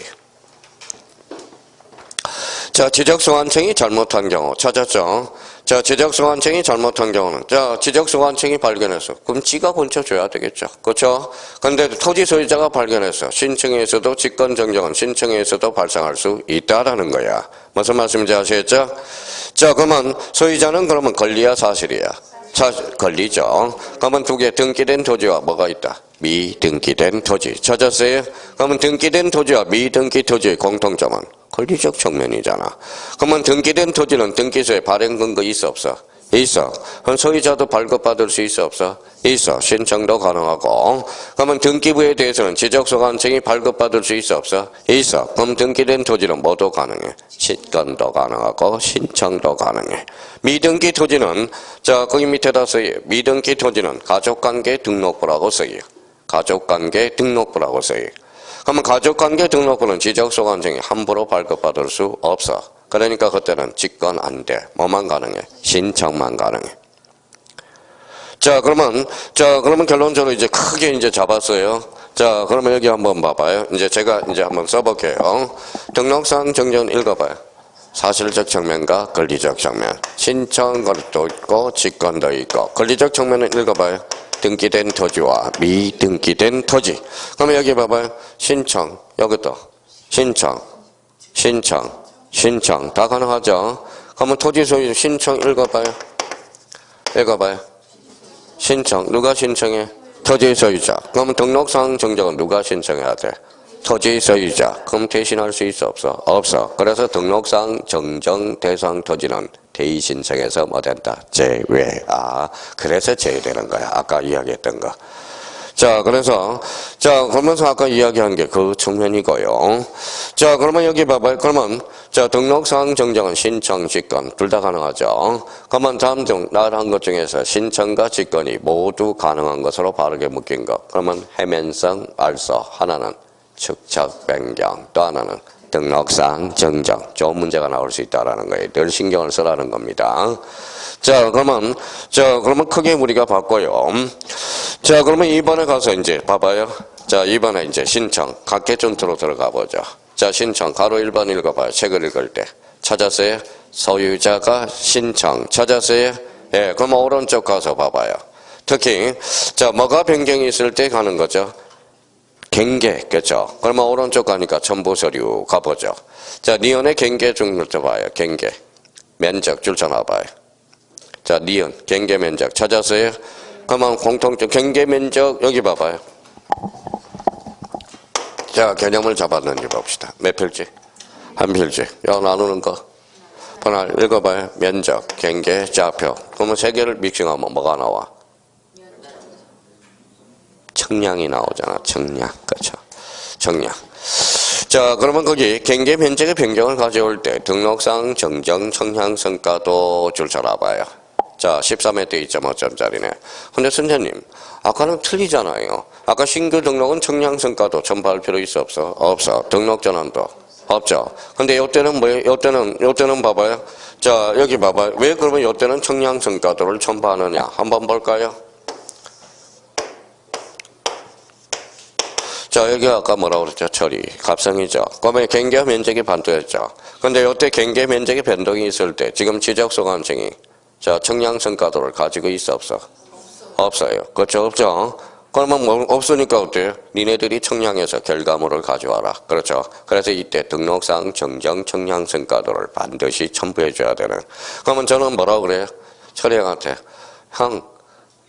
A: 자, 지적소관청이 잘못한 경우 찾았죠? 자, 지적소관청이 잘못한 경우는 자, 지적소관청이 발견했어. 그럼 지가 고쳐줘야 되겠죠. 그렇죠? 근데 토지 소유자가 발견했어. 신청에서도 직권정정은 신청에서도 발생할 수 있다라는 거야. 무슨 말씀인지 아시겠죠? 자, 그러면 소유자는 그러면 권리야 사실이야? 권리죠. 그러면 두 개 등기된 토지와 뭐가 있다? 미등기된 토지. 찾았어요? 그러면 등기된 토지와 미등기 토지의 공통점은 권리적 측면이잖아. 그러면 등기된 토지는 등기소에 발행 근거 있어 없어? 있어. 그럼 소유자도 발급받을 수 있어 없어? 있어. 신청도 가능하고. 그러면 등기부에 대해서는 지적소관청이 발급받을 수 있어 없어? 있어. 그럼 등기된 토지는 뭐도 가능해? 직권도 가능하고 신청도 가능해. 미등기 토지는 자 거기 밑에다 써요. 미등기 토지는 가족관계 등록부라고 써요. 가족관계 등록부라고 써요. 그러면 가족관계 등록부는 지적소관청이 함부로 발급받을 수 없어. 그러니까 그때는 직권 안 돼. 뭐만 가능해? 신청만 가능해. 자, 그러면 결론적으로 이제 크게 이제 잡았어요. 자, 그러면 여기 한번 봐봐요. 이제 제가 이제 한번 써볼게요. 등록상 정정 읽어봐요. 사실적 측면과 권리적 측면. 신청권도 있고 직권도 있고. 권리적 측면은 읽어봐요. 등기된 토지와 미등기된 토지. 그러면 여기 봐봐요. 신청, 여기도 신청 다 가능하죠. 그러면 토지 소유 신청 읽어봐요. 신청 누가 신청해? 토지 소유자. 그러면 등록상 정정은 누가 신청해야 돼? 토지 소유자. 그럼 대신할 수 있어 없어? 없어. 그래서 등록상 정정 대상 토지는 대의 신청에서 뭐 된다? 제외. 그래서 제외되는 거야. 아까 이야기했던 거. 자, 그러면서 아까 이야기한 게 그 측면이고요. 자, 그러면 여기 봐봐요. 그러면, 자, 등록사항 정정은 신청, 직권, 둘 다 가능하죠. 그러면 다음 중, 나한 것 중에서 신청과 직권이 모두 가능한 것으로 바르게 묶인 것. 그러면 해면성, 알서, 하나는 축적, 변경, 또 하나는 등록상 정정. 좋은 문제가 나올 수 있다라는 거예요. 늘 신경을 쓰라는 겁니다. 자, 그러면 크게 우리가 봤고요. 자, 그러면 2번에 가서 이제 봐봐요. 자, 2번에 이제 신청. 각계준토로 들어가 보죠. 자, 신청. 가로 1번 읽어봐요. 책을 읽을 때. 찾았어요? 소유자가 신청. 찾았어요? 예, 그럼 오른쪽 가서 봐봐요. 특히, 자, 뭐가 변경이 있을 때 가는 거죠? 경계, 그죠? 그러면 오른쪽 가니까 첨부 서류 가보죠. 자, 니은의 경계 중을 봐요. 경계. 면적 줄 쳐놔봐요. 자, 니은, 경계 면적 찾았어요? 그러면 공통점, 경계 면적, 여기 봐봐요. 자, 개념을 잡았는지 봅시다. 몇 필지? 한 필지. 요 나누는 거. 하나 읽어봐요. 면적, 경계, 좌표. 그러면 세 개를 믹싱하면 뭐가 나와? 청량이 나오잖아. 청량. 그렇죠. 청량. 자, 그러면 거기 경계 면적의 변경을 가져올 때 등록상 정정 청량 성과도 줄 줄 알아봐요. 자, 13회 때 2.5점짜리네. 근데 선생님, 아까는 틀리잖아요. 아까 신규 등록은 청량 성과도 첨부할 필요 있어 없어? 없어. 등록 전환도 없죠. 근데 요때는 뭐예요? 요때는 봐봐요. 자, 여기 봐봐요. 왜 그러면 요때는 청량 성과도를 첨부하느냐? 한번 볼까요? 자, 여기 아까 뭐라고 그랬죠? 처리. 갑성이죠. 그러면 경계 면적이 반도였죠. 근데 요때 경계 면적의 변동이 있을 때 지금 지적소관청이 자, 청량성과도를 가지고 있어 없어? 없어요. 그렇죠? 없죠? 그러면 뭐 없으니까 어때요? 니네들이 청량해서 결과물을 가져와라. 그렇죠? 그래서 이때 등록상 정정 청량성과도를 반드시 첨부해 줘야 되는. 그러면 저는 뭐라고 그래요? 철이 형한테 형,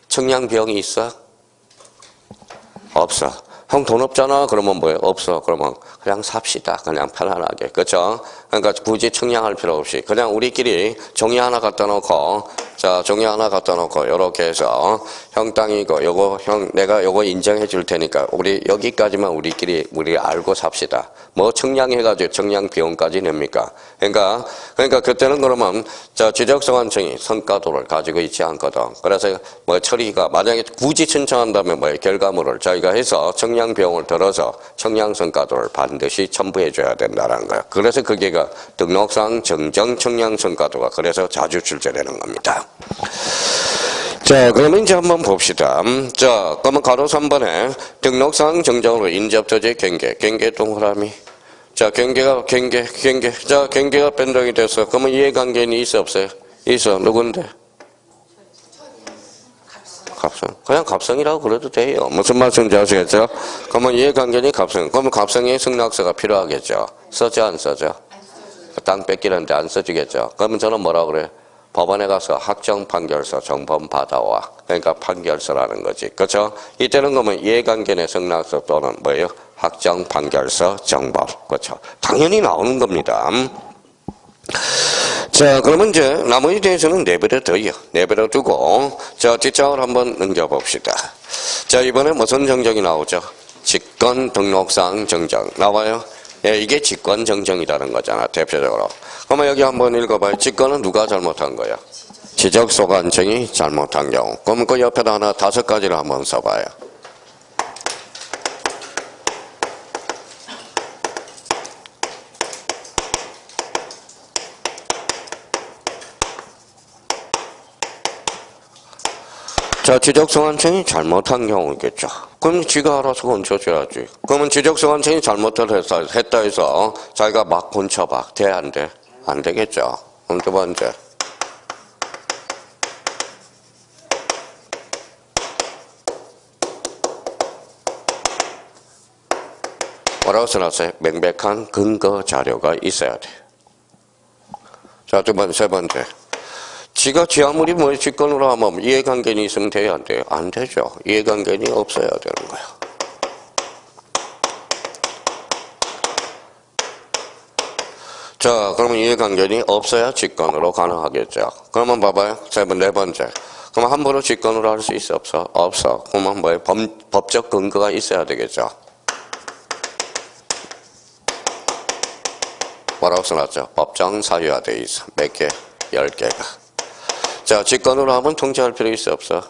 A: 청량 비용이 있어? 없어. 형 돈 없잖아. 그러면 뭐예요? 없어. 그러면 그냥 삽시다. 그냥 편안하게. 그렇죠? 그러니까 굳이 청량할 필요 없이 그냥 우리끼리 종이 하나 갖다 놓고 자, 종이 하나 갖다 놓고 요렇게 해서 형 땅이고 요거 형 내가 요거 인정해 줄 테니까 우리 여기까지만 우리 알고 삽시다. 뭐 청량해 가지고 청량 비용까지 냅니까? 그러니까 그때는 그러면 자, 지적소관청이 성과도를 가지고 있지 않거든. 그래서 뭐 처리가 만약에 굳이 신청한다면 뭐예요? 결과물을 저희가 해서 청량 비용을 들어서 청량 성과도를 반드시 첨부해 줘야 된다는 거야. 그래서 그게가 등록상 정정 청량 성과도가 그래서 자주 출제되는 겁니다. 자, 그러면 이제 한번 봅시다. 자, 그러면 가로 3번에 등록상 정정으로 인접 토지 경계 동그라미. 자, 경계가 자, 경계가 변동이 됐어. 그러면 이해관계는 있어 없어요? 있어. 누군데? 갑성. 그냥 갑성이라고 그래도 돼요. 무슨 말씀인지 아시겠죠? 그러면 이해관계는 갑성. 그러면 갑성에 승낙서가 필요하겠죠. 써져 안 써져? 땅 뺏기는데 안 써지겠죠. 그러면 저는 뭐라고 그래요? 법원에 가서 확정 판결서 정범 받아와. 그러니까 판결서라는 거지. 그렇죠? 이때는 그러면 이해관계의 승낙서 또는 뭐예요? 확정 판결서 정범. 그렇죠? 당연히 나오는 겁니다. 자, 그러면 이제 나머지 대해서는 내버려 둬요. 내버려 두고 자, 뒷장을 한번 넘겨봅시다. 자, 이번에 무슨 정정이 나오죠? 직권 등록상 정정 나와요? 예, 이게 직권 정정이라는 거잖아, 대표적으로. 그러면 여기 한번 읽어봐요. 직권은 누가 잘못한 거야? 지적소관청이 잘못한 경우. 그럼 그 옆에다 하나 5가지를 한번 써봐요. 자, 지적소관청이 잘못한 경우겠죠. 그럼 지가 알아서 건쳐줘야지. 그러면 지적소관청이 잘못을 했다 해서 자기가 막 건쳐봐. 돼, 안 돼? 안 되겠죠. 그럼 두 번째. 뭐라고 써놨어요? 명백한 근거 자료가 있어야 돼. 자, 세 번째. 지가 지 아무리 뭐 직권으로 하면 이해관계는 있으면 돼야 안 돼요? 안 되죠. 이해관계는 없어야 되는 거야. 자, 그러면 이해관계는 없어야 직권으로 가능하겠죠. 그러면 봐봐요. 네 번째. 그럼 함부로 직권으로 할 수 있어? 없어? 없어. 그러면 뭐예요? 법적 근거가 있어야 되겠죠. 뭐라고 써놨죠? 법정 사유화 돼 있어. 몇 개? 10개가. 자, 직권으로 하면 통지할 필요 있어 없어?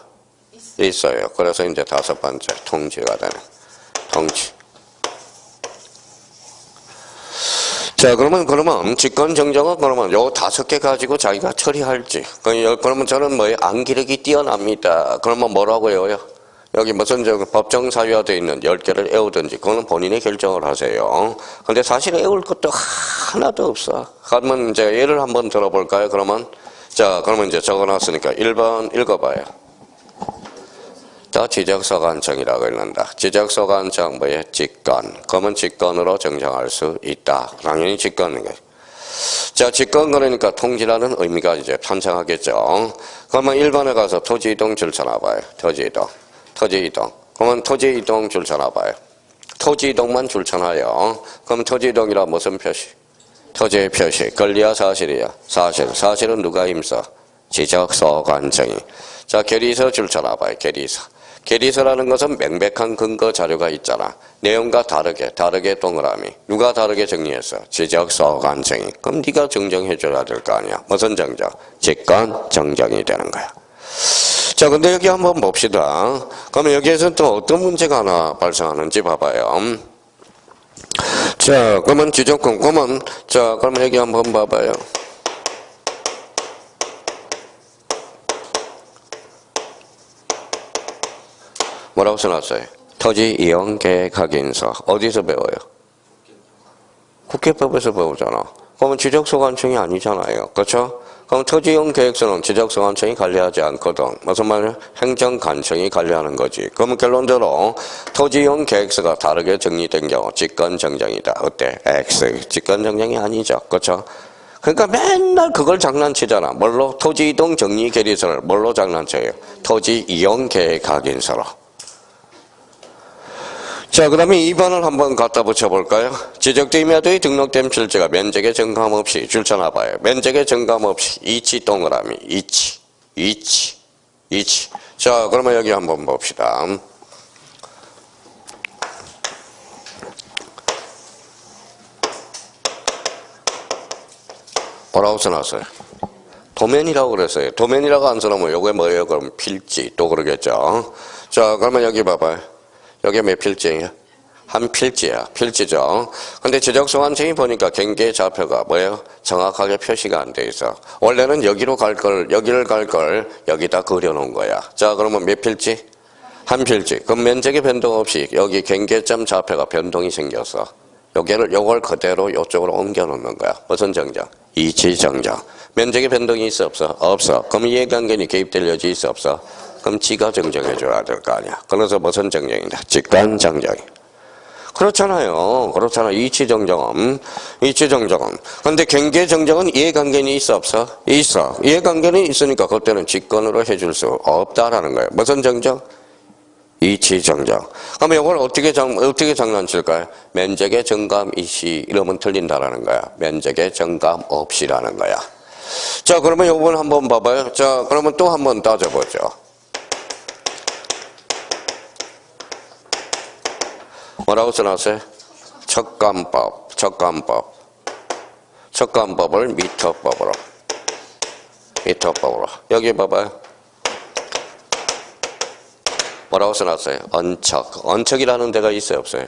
A: 있어요. 그래서 이제 5번째 통지가 되는 통지. 자, 그러면 직권 정정은 그러면 요 5개 가지고 자기가 처리할지. 그러면 저는 뭐예요? 안기력이 뛰어납니다. 그러면 뭐라고 해요? 여기 무슨 법정 사유화되어 있는 10개를 애우든지 그거는 본인이 결정을 하세요. 근데 사실 애울 것도 하나도 없어. 그러면 이제 예를 한번 들어볼까요? 그러면 이제 적어놨으니까 1번 읽어봐요. 자, 지적소관청이라고 읽는다. 지적소관청 뭐예요? 직권. 그러면 직권으로 정정할 수 있다. 당연히 직권인 거예요. 자, 직권 그러니까 통지라는 의미가 이제 탄생하겠죠. 그러면 1번에 가서 토지이동 줄 쳐놔봐요. 토지이동. 그러면 토지이동 줄 쳐놔봐요. 토지이동만 줄 쳐놔요. 그럼 토지이동이라 무슨 표시? 토지의 표시. 권리야 사실이야? 사실. 사실은 누가 힘써? 지적소관청이. 자, 결의서 줄 쳐놔봐요. 결의서라는 것은 명백한 근거 자료가 있잖아. 내용과 다르게 동그라미. 누가 다르게 정리했어? 지적소관청이. 그럼 네가 정정해줘야 될 거 아니야. 무슨 정정? 직권 정정이 되는 거야. 자, 근데 여기 한번 봅시다. 그러면 여기에서 또 어떤 문제가 하나 발생하는지 봐봐요. 자, 그러면 지적권, 그러면 여기 한번 봐봐요. 뭐라고 써놨어요? 토지 이용 계획 확인서. 어디서 배워요? 국회법에서 배우잖아. 그러면 지적소관청이 아니잖아요. 그렇죠? 그럼 토지 이용 계획서는 지적소관청이 관리하지 않거든. 무슨 말이야? 행정관청이 관리하는 거지. 그러면 결론적으로 토지 이용 계획서가 다르게 정리된 경우 직권 정정이다. 어때? X. 직권 정정이 아니죠. 그렇죠? 그러니까 맨날 그걸 장난치잖아. 뭘로? 토지 이동 정리 결의서를 뭘로 장난쳐요? 토지 이용 계획 확인서로. 자, 그 다음에 2번을 한번 갖다 붙여볼까요? 지적대임야도의 등록된 필지가 면적의 증감 없이 줄쳐놔봐요. 면적의 증감 없이 이치 동그라미 이치. 자, 그러면 여기 한번 봅시다. 뭐라고 써놨어요? 도면이라고 그랬어요. 도면이라고 안 써놓으면 요게 뭐예요? 그럼 필지 또 그러겠죠. 자, 그러면 여기 봐봐요. 여기 몇 필지예요? 한 필지야. 필지죠. 근데 지적소관청이 보니까 경계 좌표가 뭐예요? 정확하게 표시가 안 돼 있어. 원래는 여기로 갈 걸, 여기를 갈 걸 여기다 그려놓은 거야. 자, 그러면 몇 필지? 한 필지. 그럼 면적의 변동 없이 여기 경계점 좌표가 변동이 생겼어. 요걸 그대로 이쪽으로 옮겨 놓는 거야. 무슨 정정? 이치 정정. 면적의 변동이 있어 없어? 없어. 그럼 이해관계는 개입될 여지 있어 없어? 그럼 지가 정정해 줘야 될 거 아니야. 그래서 무슨 정정이다? 직관 정정. 그렇잖아요. 이치 정정은. 근데 경계 정정은 이해관계는 있어 없어? 있어. 이해관계는 있으니까 그때는 직권으로 해줄 수 없다라는 거예요. 무슨 정정? 이치 정정. 그럼 이걸 어떻게 장난칠까요? 면적의 정감 이시 이러면 틀린다라는 거야. 면적의 정감 없이라는 거야. 자, 그러면 요번 한번 봐봐요. 자, 그러면 또 한번 따져보죠. 뭐라고 써놨어요? 척감법을 미터법으로. 여기 봐봐요. 뭐라고 써놨어요? 언척이라는 데가 있어요 없어요?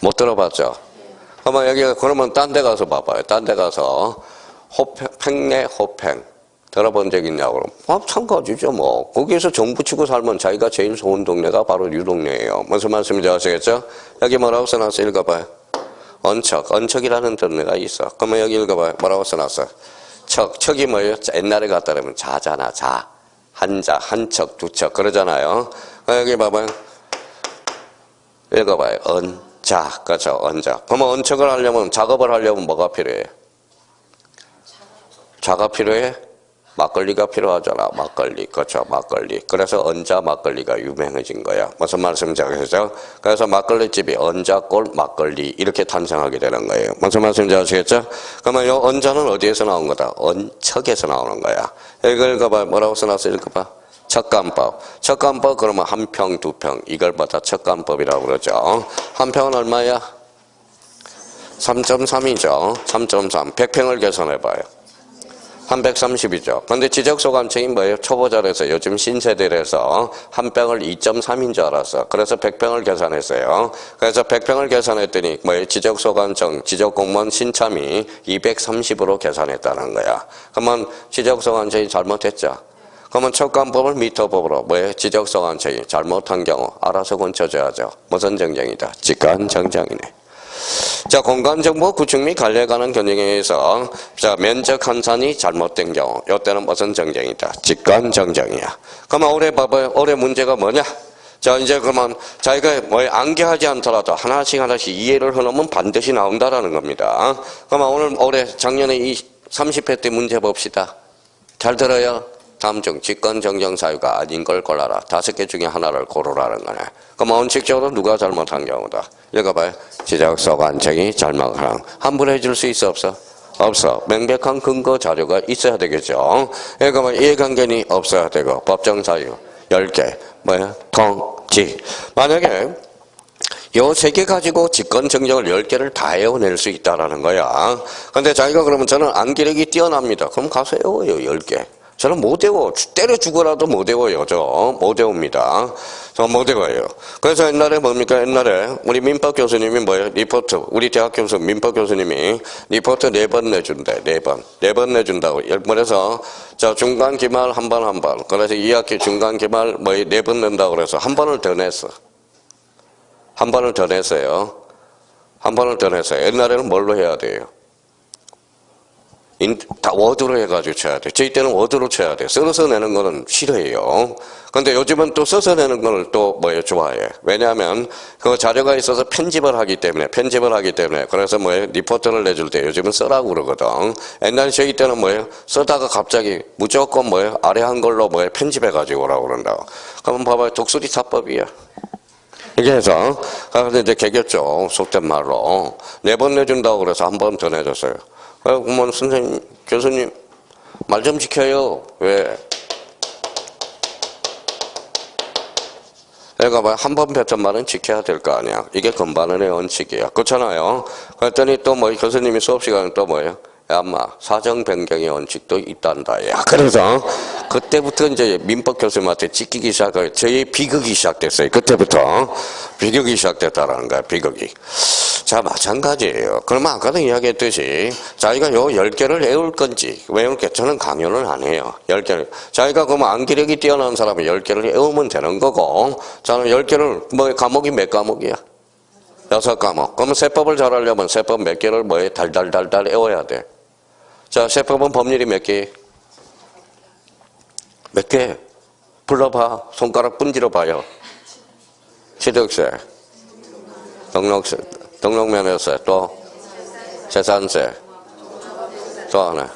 A: 못 들어봤죠? 그러면 딴 데 가서 봐봐요. 딴 데 가서 팽내 호팽 들어본 적 있냐고 그러면 마찬가지죠 뭐. 거기에서 정부 치고 살면 자기가 제일 좋은 동네가 바로 이 동네예요. 무슨 말씀인지 아시겠죠? 여기 뭐라고 써놨어요? 읽어봐요. 언척이라는 동네가 있어. 그러면 여기 읽어봐요. 뭐라고 써놨어? 척이 뭐예요? 옛날에 갖다 그러면 자잖아. 한자, 한척, 두척 그러잖아요. 여기 봐봐요. 읽어봐요. 언자, 그렇죠? 언자. 그러면 언척을 하려면, 작업을 하려면 뭐가 필요해? 자가 필요해? 막걸리가 필요하잖아. 막걸리. 그렇죠. 막걸리. 그래서 언자 막걸리가 유명해진 거야. 무슨 말씀인지 아시겠죠? 그래서 막걸리집이 언자골 막걸리 이렇게 탄생하게 되는 거예요. 무슨 말씀인지 아시겠죠? 그러면 이 언자는 어디에서 나온 거다? 언척에서 나오는 거야. 이걸 읽어봐. 뭐라고 써놨어? 읽어봐. 척감법 그러면 한 평, 두 평 이걸 받아 척감법이라고 그러죠. 한 평은 얼마야? 3.3이죠. 3.3. 100평을 계산해봐요. 한 130이죠. 그런데 지적소관청이 뭐예요? 초보자라서 요즘 신세대라서 한 평을 2.3인 줄 알았어. 그래서 100평을 계산했어요. 그래서 100평을 계산했더니 뭐예요? 지적소관청 지적공무원 신참이 230으로 계산했다는 거야. 그러면 지적소관청이 잘못했죠. 그러면 척감법을 미터법으로 뭐예요? 지적소관청이 잘못한 경우 알아서 고쳐줘야죠. 무슨 정정이다? 직관 정정이네. 자, 공간정보 구축 및 관리에 관한 견적에 의해서 자, 면적 환산이 잘못된 경우 이때는 무슨 정정이다? 직관 정정이야. 그러면 올해 봐봐요. 올해 문제가 뭐냐? 자, 이제 그러면 자기가 뭐 암기하지 않더라도 하나씩 이해를 해놓으면 반드시 나온다라는 겁니다. 그러면 올해 작년에 이 30회 때 문제 봅시다. 잘 들어요? 다음 중 직권 정정 사유가 아닌 걸 골라라. 5개 중에 하나를 고르라는 거네. 그럼 원칙적으로 누가 잘못한 경우다? 읽어봐요. 지적소관청이 잘못한. 환불해 줄 수 있어 없어? 없어. 명백한 근거 자료가 있어야 되겠죠. 그러니까 이해관계는 없어야 되고 법정 사유 10개. 뭐야? 통지. 만약에 요 3개 가지고 직권 정정을 10개를 다 외워낼 수 있다라는 거야. 근데 자기가 그러면 저는 암기력이 뛰어납니다. 그럼 가서 외워요. 10개. 저는 못 외워. 때려 죽어라도 못 외워요. 못 외웁니다. 저 못 외워요. 그래서 옛날에 뭡니까? 옛날에 우리 민법 교수님이 뭐예요? 리포트. 우리 대학 교수 민법 교수님이 리포트 4번 내준대. 4번. 4번 내준다고. 그래서 자, 중간 기말 한 번. 그래서 2학기 중간 기말 뭐 4번 낸다고 그래서 한 번을 더 냈어. 한 번을 더 냈어요. 옛날에는 뭘로 해야 돼요? 다 워드로 해가지고 쳐야 돼. 저희 때는 워드로 쳐야 돼. 써서 내는 거는 싫어해요. 근데 요즘은 또 써서 내는 걸 또 뭐예요? 좋아해. 왜냐하면 그 자료가 있어서 편집을 하기 때문에. 그래서 뭐예요? 리포트를 내줄 때 요즘은 써라고 그러거든. 옛날 저희 때는 뭐예요? 쓰다가 갑자기 무조건 뭐예요? 아래 한글로 뭐예요? 편집해가지고 오라고 그런다고. 그러면 봐봐요. 독수리 타법이야. 이렇게 해서, 그래서 이제 개겼죠. 속된 말로. 4번 내준다고 그래서 한 번 더 내줬어요. 그러면 선생님, 교수님, 말 좀 지켜요. 왜? 내가 봐, 한 번 뱉은 말은 지켜야 될 거 아니야. 이게 건반언의 원칙이야. 그렇잖아요. 그랬더니 또 뭐, 교수님이 수업 시간에 또 뭐예요? 야, 인마, 사정 변경의 원칙도 있단다. 야, 그래서 그때부터 이제 민법 교수님한테 찢기기 시작해요. 저희 비극이 시작됐어요. 그때부터 비극이 시작됐다라는 거야. 비극이. 자, 마찬가지예요. 그러면 아까도 이야기했듯이 자기가 요 10개를 외울 건지 외울게 저는 강요는 안 해요. 10개를. 자기가 그러면 암기력이 뛰어난 사람이 10개를 외우면 되는 거고 저는 10개를 뭐 과목이 몇 과목이야? 6과목. 그러면 세법을 잘하려면 세법 몇 개를 뭐에 달달달달 외워야 돼. 자, 세법은 법률이 몇 개? 몇 개? 불러봐. 손가락 분지러 봐요. 취득세, 등록세, 등록면허세, 또 재산세, 또 하나.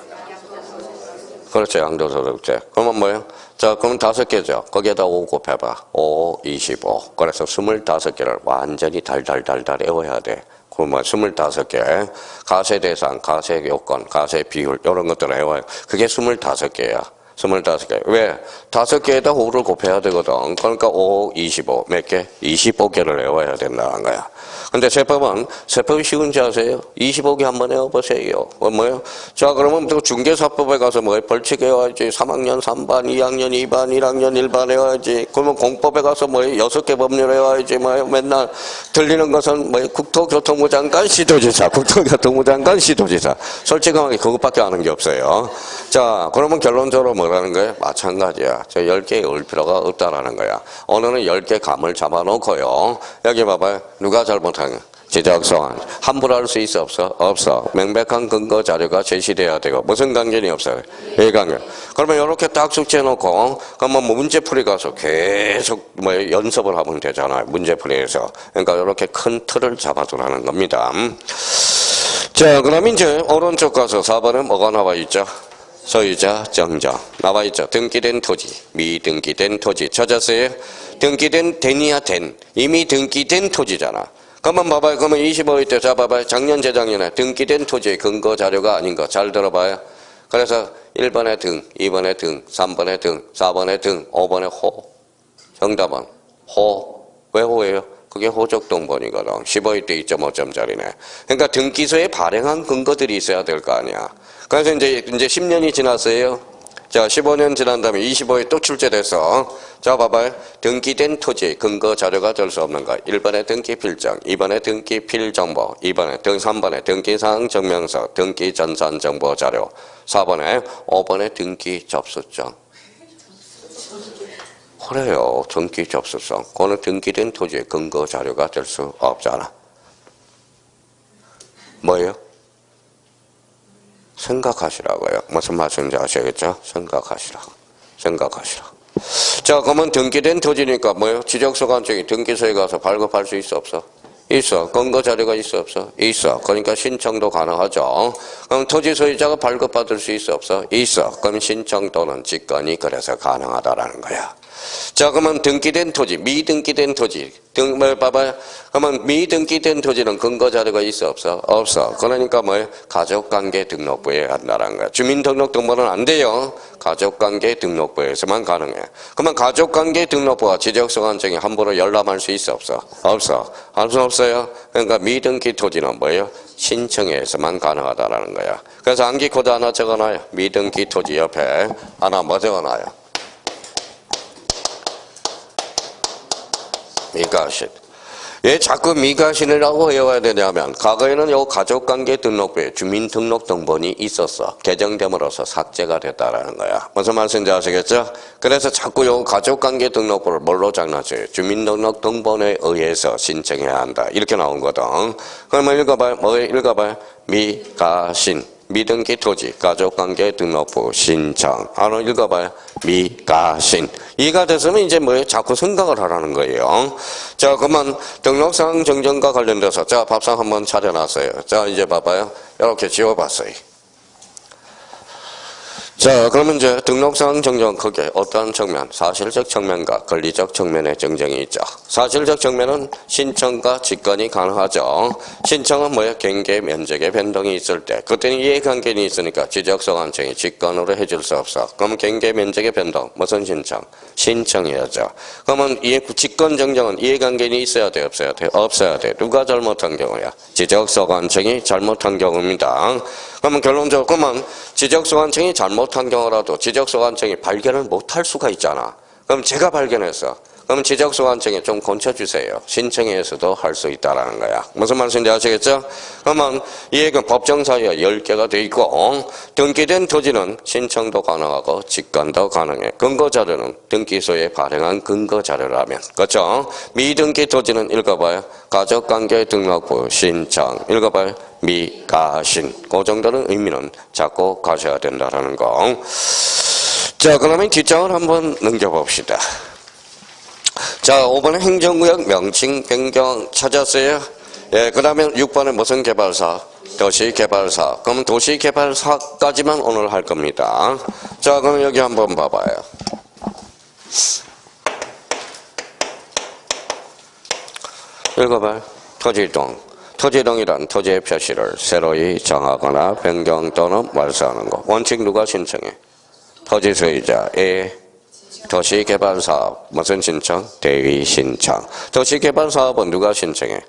A: 그렇죠. 양도소득세. 그러면 뭐예요? 자, 그럼 5개죠. 거기에다 5 곱해봐. 5, 25. 그래서 25개를 완전히 달달달달 외워야 돼. 그러면 25개. 가세 대상, 가세 요건, 가세 비율, 이런 것들을 외워요. 그게 25개야. 25개. 왜? 5개에다 5를 곱해야 되거든. 그러니까 5, 25. 몇 개? 25개를 외워야 된다는 거야. 근데 세법이 쉬운지 아세요? 25개 한번 외워보세요. 뭐예요? 자, 그러면 또 중개사법에 가서 뭐예요? 벌칙 외워야지. 3학년 3반, 2학년 2반, 1학년 1반 외워야지. 그러면 공법에 가서 뭐예요? 6개 법률 외워야지. 뭐예요? 맨날 들리는 것은 뭐예요? 국토교통부 장관, 시도지사. 국토교통부 장관, 시도지사. 솔직하게 그것밖에 아는 게 없어요. 자, 그러면 결론적으로 뭐라는 거예요? 마찬가지야. 저 10개 외울 필요가 없다라는 거야. 오늘은 10개 감을 잡아놓고요. 여기 봐봐요. 누가 잘못한 거야? 지적소환. 함부로 할 수 있어? 없어? 없어. 명백한 근거 자료가 제시돼야 되고. 무슨 관계는 없어요? 이관계. 그러면 이렇게 딱 숙제해놓고, 그러면 뭐 문제풀이 가서 계속 뭐 연습을 하면 되잖아요. 문제풀이에서. 그러니까 이렇게 큰 틀을 잡아두라는 겁니다. 자, 그럼 이제 오른쪽 가서 4번에 뭐가 나와 있죠? 소유자 정정 나와 있죠. 등기된 토지, 미등기된 토지 찾았어요? 등기된 된이야 된. 이미 등기된 토지잖아. 그러면 봐봐요. 그러면 25일 때 잡아봐요. 작년 재작년에 등기된 토지의 근거 자료가 아닌 거 잘 들어봐요. 그래서 1번에 등, 2번에 등, 3번에 등, 4번에 등, 5번에 호. 정답은 호. 왜 호예요? 그게 호적동본이거든. 15일 때 2.5점짜리네. 그러니까 등기소에 발행한 근거들이 있어야 될 거 아니야. 그래서 이제 10년이 지났어요. 자, 15년 지난 다음에 25일 또 출제됐어. 자, 봐봐요. 등기된 토지 근거 자료가 될 수 없는 거. 1번에 등기 필정, 2번에 등기 필정보, 3번에 등기사항 증명서, 등기 전산 정보 자료, 5번에 등기 접수증. 그래요. 등기 접수증. 그거는 등기된 토지의 근거 자료가 될 수 없잖아. 뭐예요? 생각하시라고요. 무슨 말씀인지 아시겠죠? 생각하시라고. 자, 그러면 등기된 토지니까 뭐예요? 지적소관청이 등기소에 가서 발급할 수 있어, 없어? 있어. 근거 자료가 있어, 없어? 있어. 그러니까 신청도 가능하죠. 그럼 토지 소유자가 발급받을 수 있어, 없어? 있어. 그럼 신청 또는 직권이 그래서 가능하다라는 거야. 자, 그러면 등기된 토지, 미등기된 토지. 봐봐요. 그러면 미등기된 토지는 근거 자료가 있어, 없어? 없어. 그러니까 뭐예요? 가족관계 등록부에 한다는 거야. 주민등록등본은 안 돼요. 가족관계 등록부에서만 가능해. 그러면 가족관계 등록부와 지적소관청이 함부로 열람할 수 있어, 없어? 없어. 할 수 없어요. 그러니까 미등기 토지는 뭐예요? 신청에서만 가능하다라는 거야. 그래서 암기 코드 하나 적어놔요. 미등기 토지 옆에 하나 뭐 적어놔요? 미가신. 왜 자꾸 미가신이라고 외워야 되냐면 과거에는 요 가족관계 등록부에 주민등록등본이 있었어. 개정됨으로써 삭제가 됐다라는 거야. 무슨 말씀인지 아시겠죠? 그래서 자꾸 요 가족관계 등록부를 뭘로 장난쳐요? 주민등록등본에 의해서 신청해야 한다. 이렇게 나온 거든. 그러면 읽어봐요. 뭐 읽어봐요? 미가신. 미등기 토지, 가족관계 등록부 신청. 하나 읽어봐요. 미가신. 이가 됐으면 이제 뭐예요? 자꾸 생각을 하라는 거예요. 자, 그러면 등록상 정정과 관련돼서 자, 밥상 한번 차려놨어요. 자, 이제 봐봐요. 이렇게 지워봤어요. 자, 그러면 이제 등록상 정정 크게 어떠한 측면, 사실적 측면과 권리적 측면의 정정이 있죠. 사실적 측면은 신청과 직권이 가능하죠. 신청은 뭐야? 경계 면적의 변동이 있을 때, 그때는 이해관계는 있으니까 지적소관청이 직권으로 해줄 수 없어. 그러면 경계 면적의 변동, 무슨 신청? 신청해야죠. 그러면 직권 정정은 이해관계는 있어야 돼, 없어야 돼? 없어야 돼. 누가 잘못한 경우야? 지적소관청이 잘못한 경우입니다. 그러면 결론적으로 그러면 지적소관청이 잘못한 경우라도 지적소관청이 발견을 못할 수가 있잖아. 그럼 제가 발견했어. 그럼 지적소관청에 좀 건쳐주세요. 신청해서도 할 수 있다라는 거야. 무슨 말씀인지 아시겠죠? 그러면 이게 법정사유가 10개가 돼 있고 등기된 토지는 신청도 가능하고 직권도 가능해. 근거자료는 등기소에 발행한 근거자료라면. 그렇죠? 미등기 토지는 읽어봐요. 가족관계 등록부 신청. 읽어봐요. 미가신. 그 정도는 의미는 잡고 가셔야 된다라는 거. 자, 그러면 뒷장을 한번 넘겨봅시다. 자, 5번에 행정구역 명칭 변경 찾았어요? 예, 그 다음에 6번에 무슨 개발사? 도시개발사. 그럼 도시개발사까지만 오늘 할 겁니다. 자, 그럼 여기 한번 봐봐요. 읽어봐요. 토지동. 토지동이란 토지의 표시를 새로이 정하거나 변경 또는 말소하는 것. 원칙 누가 신청해? 토지소유자의 도시개발사업. 무슨 신청? 대의 신청. 도시개발사업은 누가 신청해?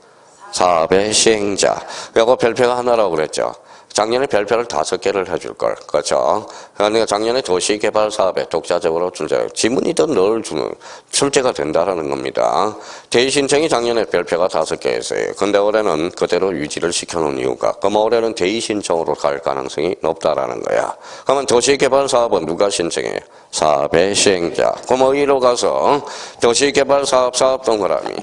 A: 사업의 시행자. 요거 별표가 하나라고 그랬죠. 작년에 별표를 5개를 해줄걸. 그렇죠? 그러니까 작년에 도시개발사업에 독자적으로 지문이든 늘 주는 출제가 된다라는 겁니다. 대의 신청이 작년에 별표가 5개였어요. 근데 올해는 그대로 유지를 시켜놓은 이유가, 그럼 올해는 대의 신청으로 갈 가능성이 높다라는 거야. 그러면 도시개발사업은 누가 신청해? 사업의 시행자. 그럼 어디로 가서 도시개발사업 사업 동그라미,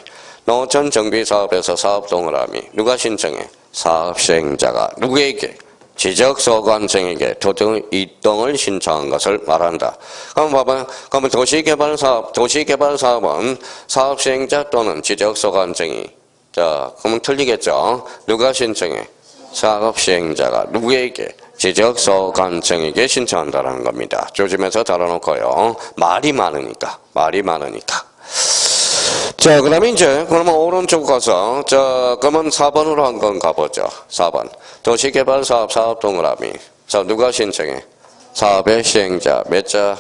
A: 농어촌 정비사업에서 사업 동그라미 누가 신청해? 사업 시행자가 누구에게? 지적소관청에게 토지 이동을 신청한 것을 말한다. 그럼 봐봐요. 그러면 도시개발사업은 사업 시행자 또는 지적소관청이, 자, 그러면 틀리겠죠? 누가 신청해? 사업 시행자가 누구에게? 지적소관청에게 신청한다는 겁니다. 조심해서 달아놓고요. 말이 많으니까. 자, 그 다음에 이제, 그러면 오른쪽 가서, 자, 그러면 4번으로 한번 가보죠. 4번. 도시개발사업 사업 동그라미. 자, 누가 신청해? 사업의 시행자. 몇 자?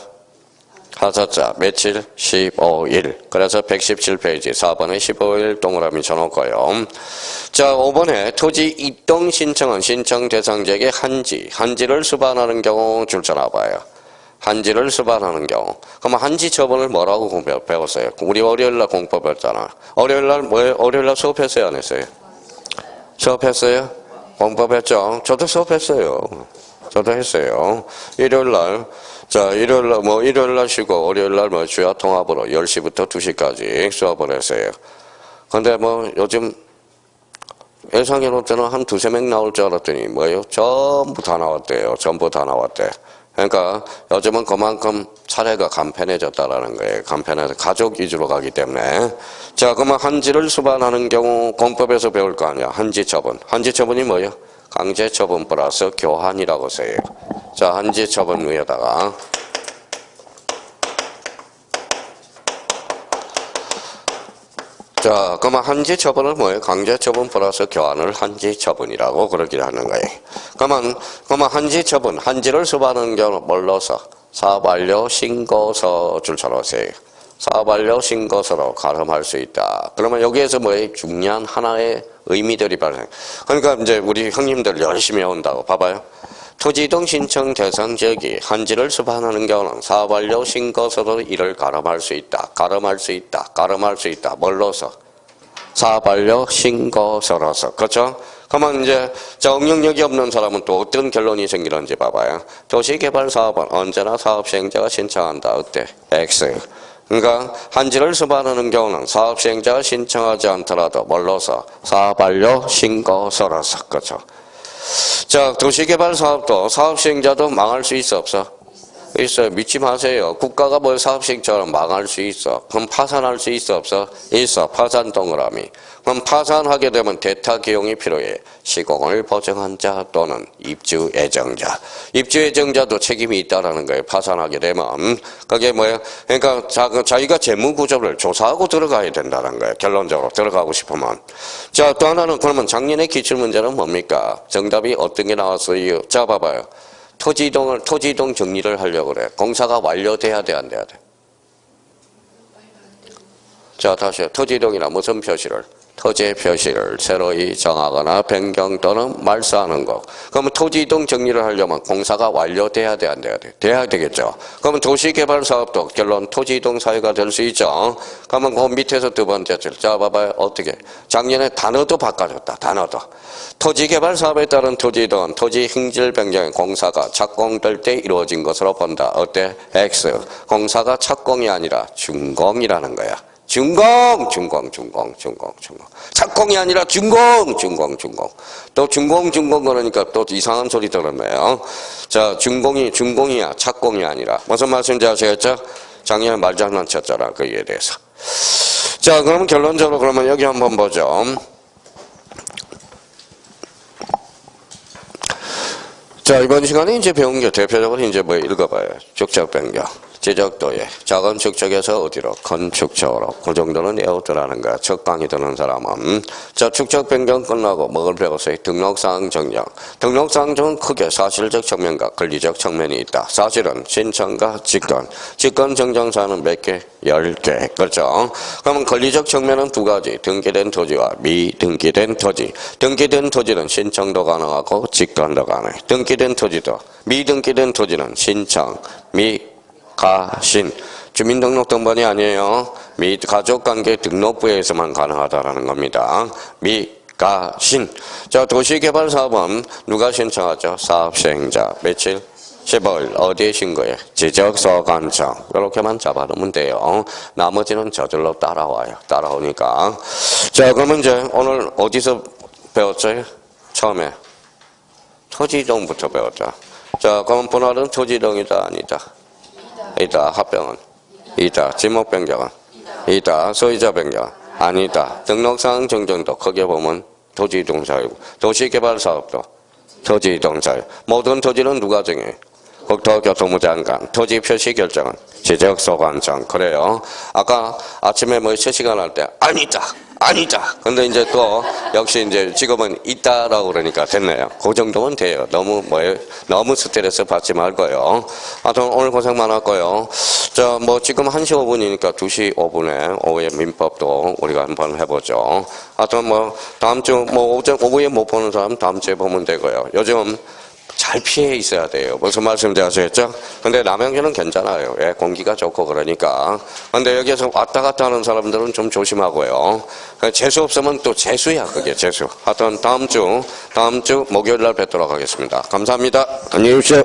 A: 5자. 며칠? 15일. 그래서 117페이지. 4번에 15일 동그라미 쳐놓고요. 자, 5번에 토지 이동 신청은 신청 대상지역의 한지를 수반하는 경우 줄쳐놔봐요. 한지를 수반하는 경우. 그러면 한지 처분을 뭐라고 배웠어요? 우리 월요일날 공부 배웠잖아. 월요일날 뭐예요? 월요일날 수업했어요? 안 했어요? 수업했어요? 공부 배웠죠? 저도 수업했어요. 저도 했어요. 일요일날, 자, 일요일날 쉬고, 월요일날 주야 통합으로 10시부터 2시까지 수업을 했어요. 근데 요즘 예상해놓을 때는 한 2-3명 나올 줄 알았더니 뭐예요? 전부 다 나왔대. 그러니까 요즘은 그만큼 사례가 간편해졌다라는 거예요. 간편해서 가족 위주로 가기 때문에. 자, 그러면 한지를 수반하는 경우 공법에서 배울 거 아니야. 한지처분. 한지처분이 뭐예요? 강제처분 플러스 교환이라고 써요. 자, 한지처분 위에다가. 자, 그러면 한지처분은 뭐예요? 강제처분 플러스 교환을 한지처분이라고 그러긴 하는 거예요. 그러면 한지처분, 한지를 수반하는 경우 뭘로서? 사업완료 신고서 줄쳐놓으세요. 사업완료 신고서로 가름할 수 있다. 그러면 여기에서 뭐예요? 중요한 하나의 의미들이 발생. 그러니까 이제 우리 형님들 열심히 해온다고. 봐봐요. 토지 이동 신청 대상 지역이 한지를 수반하는 경우는 사업완료 신고서로 이를 가름할 수 있다. 뭘로서? 사업완료 신고서로서. 그렇죠? 그러면 이제 응용력이 없는 사람은 또 어떤 결론이 생기는지 봐봐요. 도시개발사업은 언제나 사업시행자가 신청한다. 어때? X. 그러니까 한지를 수반하는 경우는 사업시행자가 신청하지 않더라도 뭘로서? 사업완료 신고서로서. 그렇죠? 자, 도시개발 사업도 사업 시행자도 망할 수 있어 없어? 있어요. 믿지 마세요. 국가가 뭐 사업 시행자처럼 망할 수 있어. 그럼 파산할 수 있어 없어? 있어. 파산 동그라미. 그럼 파산하게 되면 대타 기용이 필요해. 시공을 보증한 자 또는 입주 예정자. 입주 예정자도 책임이 있다라는 거예요. 파산하게 되면. 그게 뭐예요? 그러니까 자기가 재무 구조를 조사하고 들어가야 된다는 거예요. 결론적으로 들어가고 싶으면. 자, 또 하나는 그러면 작년의 기출 문제는 뭡니까? 정답이 어떤 게 나왔어요? 자, 봐봐요. 토지이동 정리를 하려고 그래. 공사가 완료돼야 돼, 안 돼야 돼? 자, 다시요. 토지이동이나 무슨 표시를? 토지의 표시를 새로이 정하거나 변경 또는 말소하는 것. 그러면 토지이동 정리를 하려면 공사가 완료돼야 돼, 안 돼야 돼? 돼야 되겠죠. 그러면 도시개발 사업도 결론 토지이동 사유가 될 수 있죠. 그러면 그 밑에서 두 번째 줄. 자, 봐봐요. 어떻게? 작년에 단어도 바꿔줬다. 단어도. 토지개발 사업에 따른 토지이동은 토지 행질 변경의 공사가 착공될 때 이루어진 것으로 본다. 어때? X. 공사가 착공이 아니라 준공이라는 거야. 준공. 착공이 아니라 준공. 또 준공 그러니까 또 이상한 소리 들었네요. 자, 준공이야. 착공이 아니라. 무슨 말씀인지 아시겠죠? 작년에 말장난 쳤잖아. 그 이에 대해서. 자, 그럼 결론적으로 그러면 여기 한번 보죠. 자, 이번 시간에 이제 배운 게 대표적으로 이제 뭐 읽어봐요. 축적 변경. 지적도에 작은 축적에서 어디로? 큰 축적으로. 그 정도는 외우더라는 거야. 첫 강의 듣는 사람은. 자, 축적 변경 끝나고 뭐를 배웠어요? 등록사항 정정. 등록사항 정은 크게 사실적 측면과 권리적 측면이 있다. 사실은 신청과 직권. 직권 정정사항은 몇 개? 10개. 그렇죠? 그러면 권리적 측면은 두 가지. 등기된 토지와 미등기된 토지. 등기된 토지는 신청도 가능하고 직권도 가능해. 등기된 토지도 미등기된 토지는 신청, 가신. 주민등록등본이 아니에요. 및 가족관계 등록부에서만 가능하다라는 겁니다. 가신. 자, 도시개발사업은 누가 신청하죠? 사업시행자. 며칠? 15일. 어디에 신고해? 지적소관청. 이렇게만 잡아놓으면 돼요. 나머지는 저절로 따라와요. 따라오니까. 자, 그러면 이제 오늘 어디서 배웠어요? 처음에. 토지이동부터 배웠죠. 자, 그럼 분할은 토지이동이다, 아니다? 이다. 합병은? 이다. 지목 변경은? 이다. 소유자 변경은? 아니다. 등록사항 정정도 크게 보면 토지이동 사유. 도시개발 사업도 토지이동 사유. 모든 토지는 누가 정해? 국토교통부 장관. 토지 표시 결정은 지적소관청. 그래요. 아까 아침에 뭐 실시간 할 때 아니다. 근데 이제 또 역시 이제 지금은 있다라고 그러니까 됐네요. 그 정도면 돼요. 너무 스트레스 받지 말고요. 하여튼 오늘 고생 많았고요. 자, 뭐 지금 1시 5분이니까 2시 5분에 오후에 민법도 우리가 한번 해보죠. 하여튼 뭐 다음 주 뭐 오후에 못 보는 사람 다음 주에 보면 되고요. 요즘 잘 피해 있어야 돼요. 무슨 말씀인지 아시겠죠? 근데 남양주는 괜찮아요. 예, 공기가 좋고 그러니까. 근데 여기에서 왔다 갔다 하는 사람들은 좀 조심하고요. 재수 없으면 또 재수야, 그게 재수. 하여튼 다음 주 목요일 날 뵙도록 하겠습니다. 감사합니다. 안녕히 계십시오.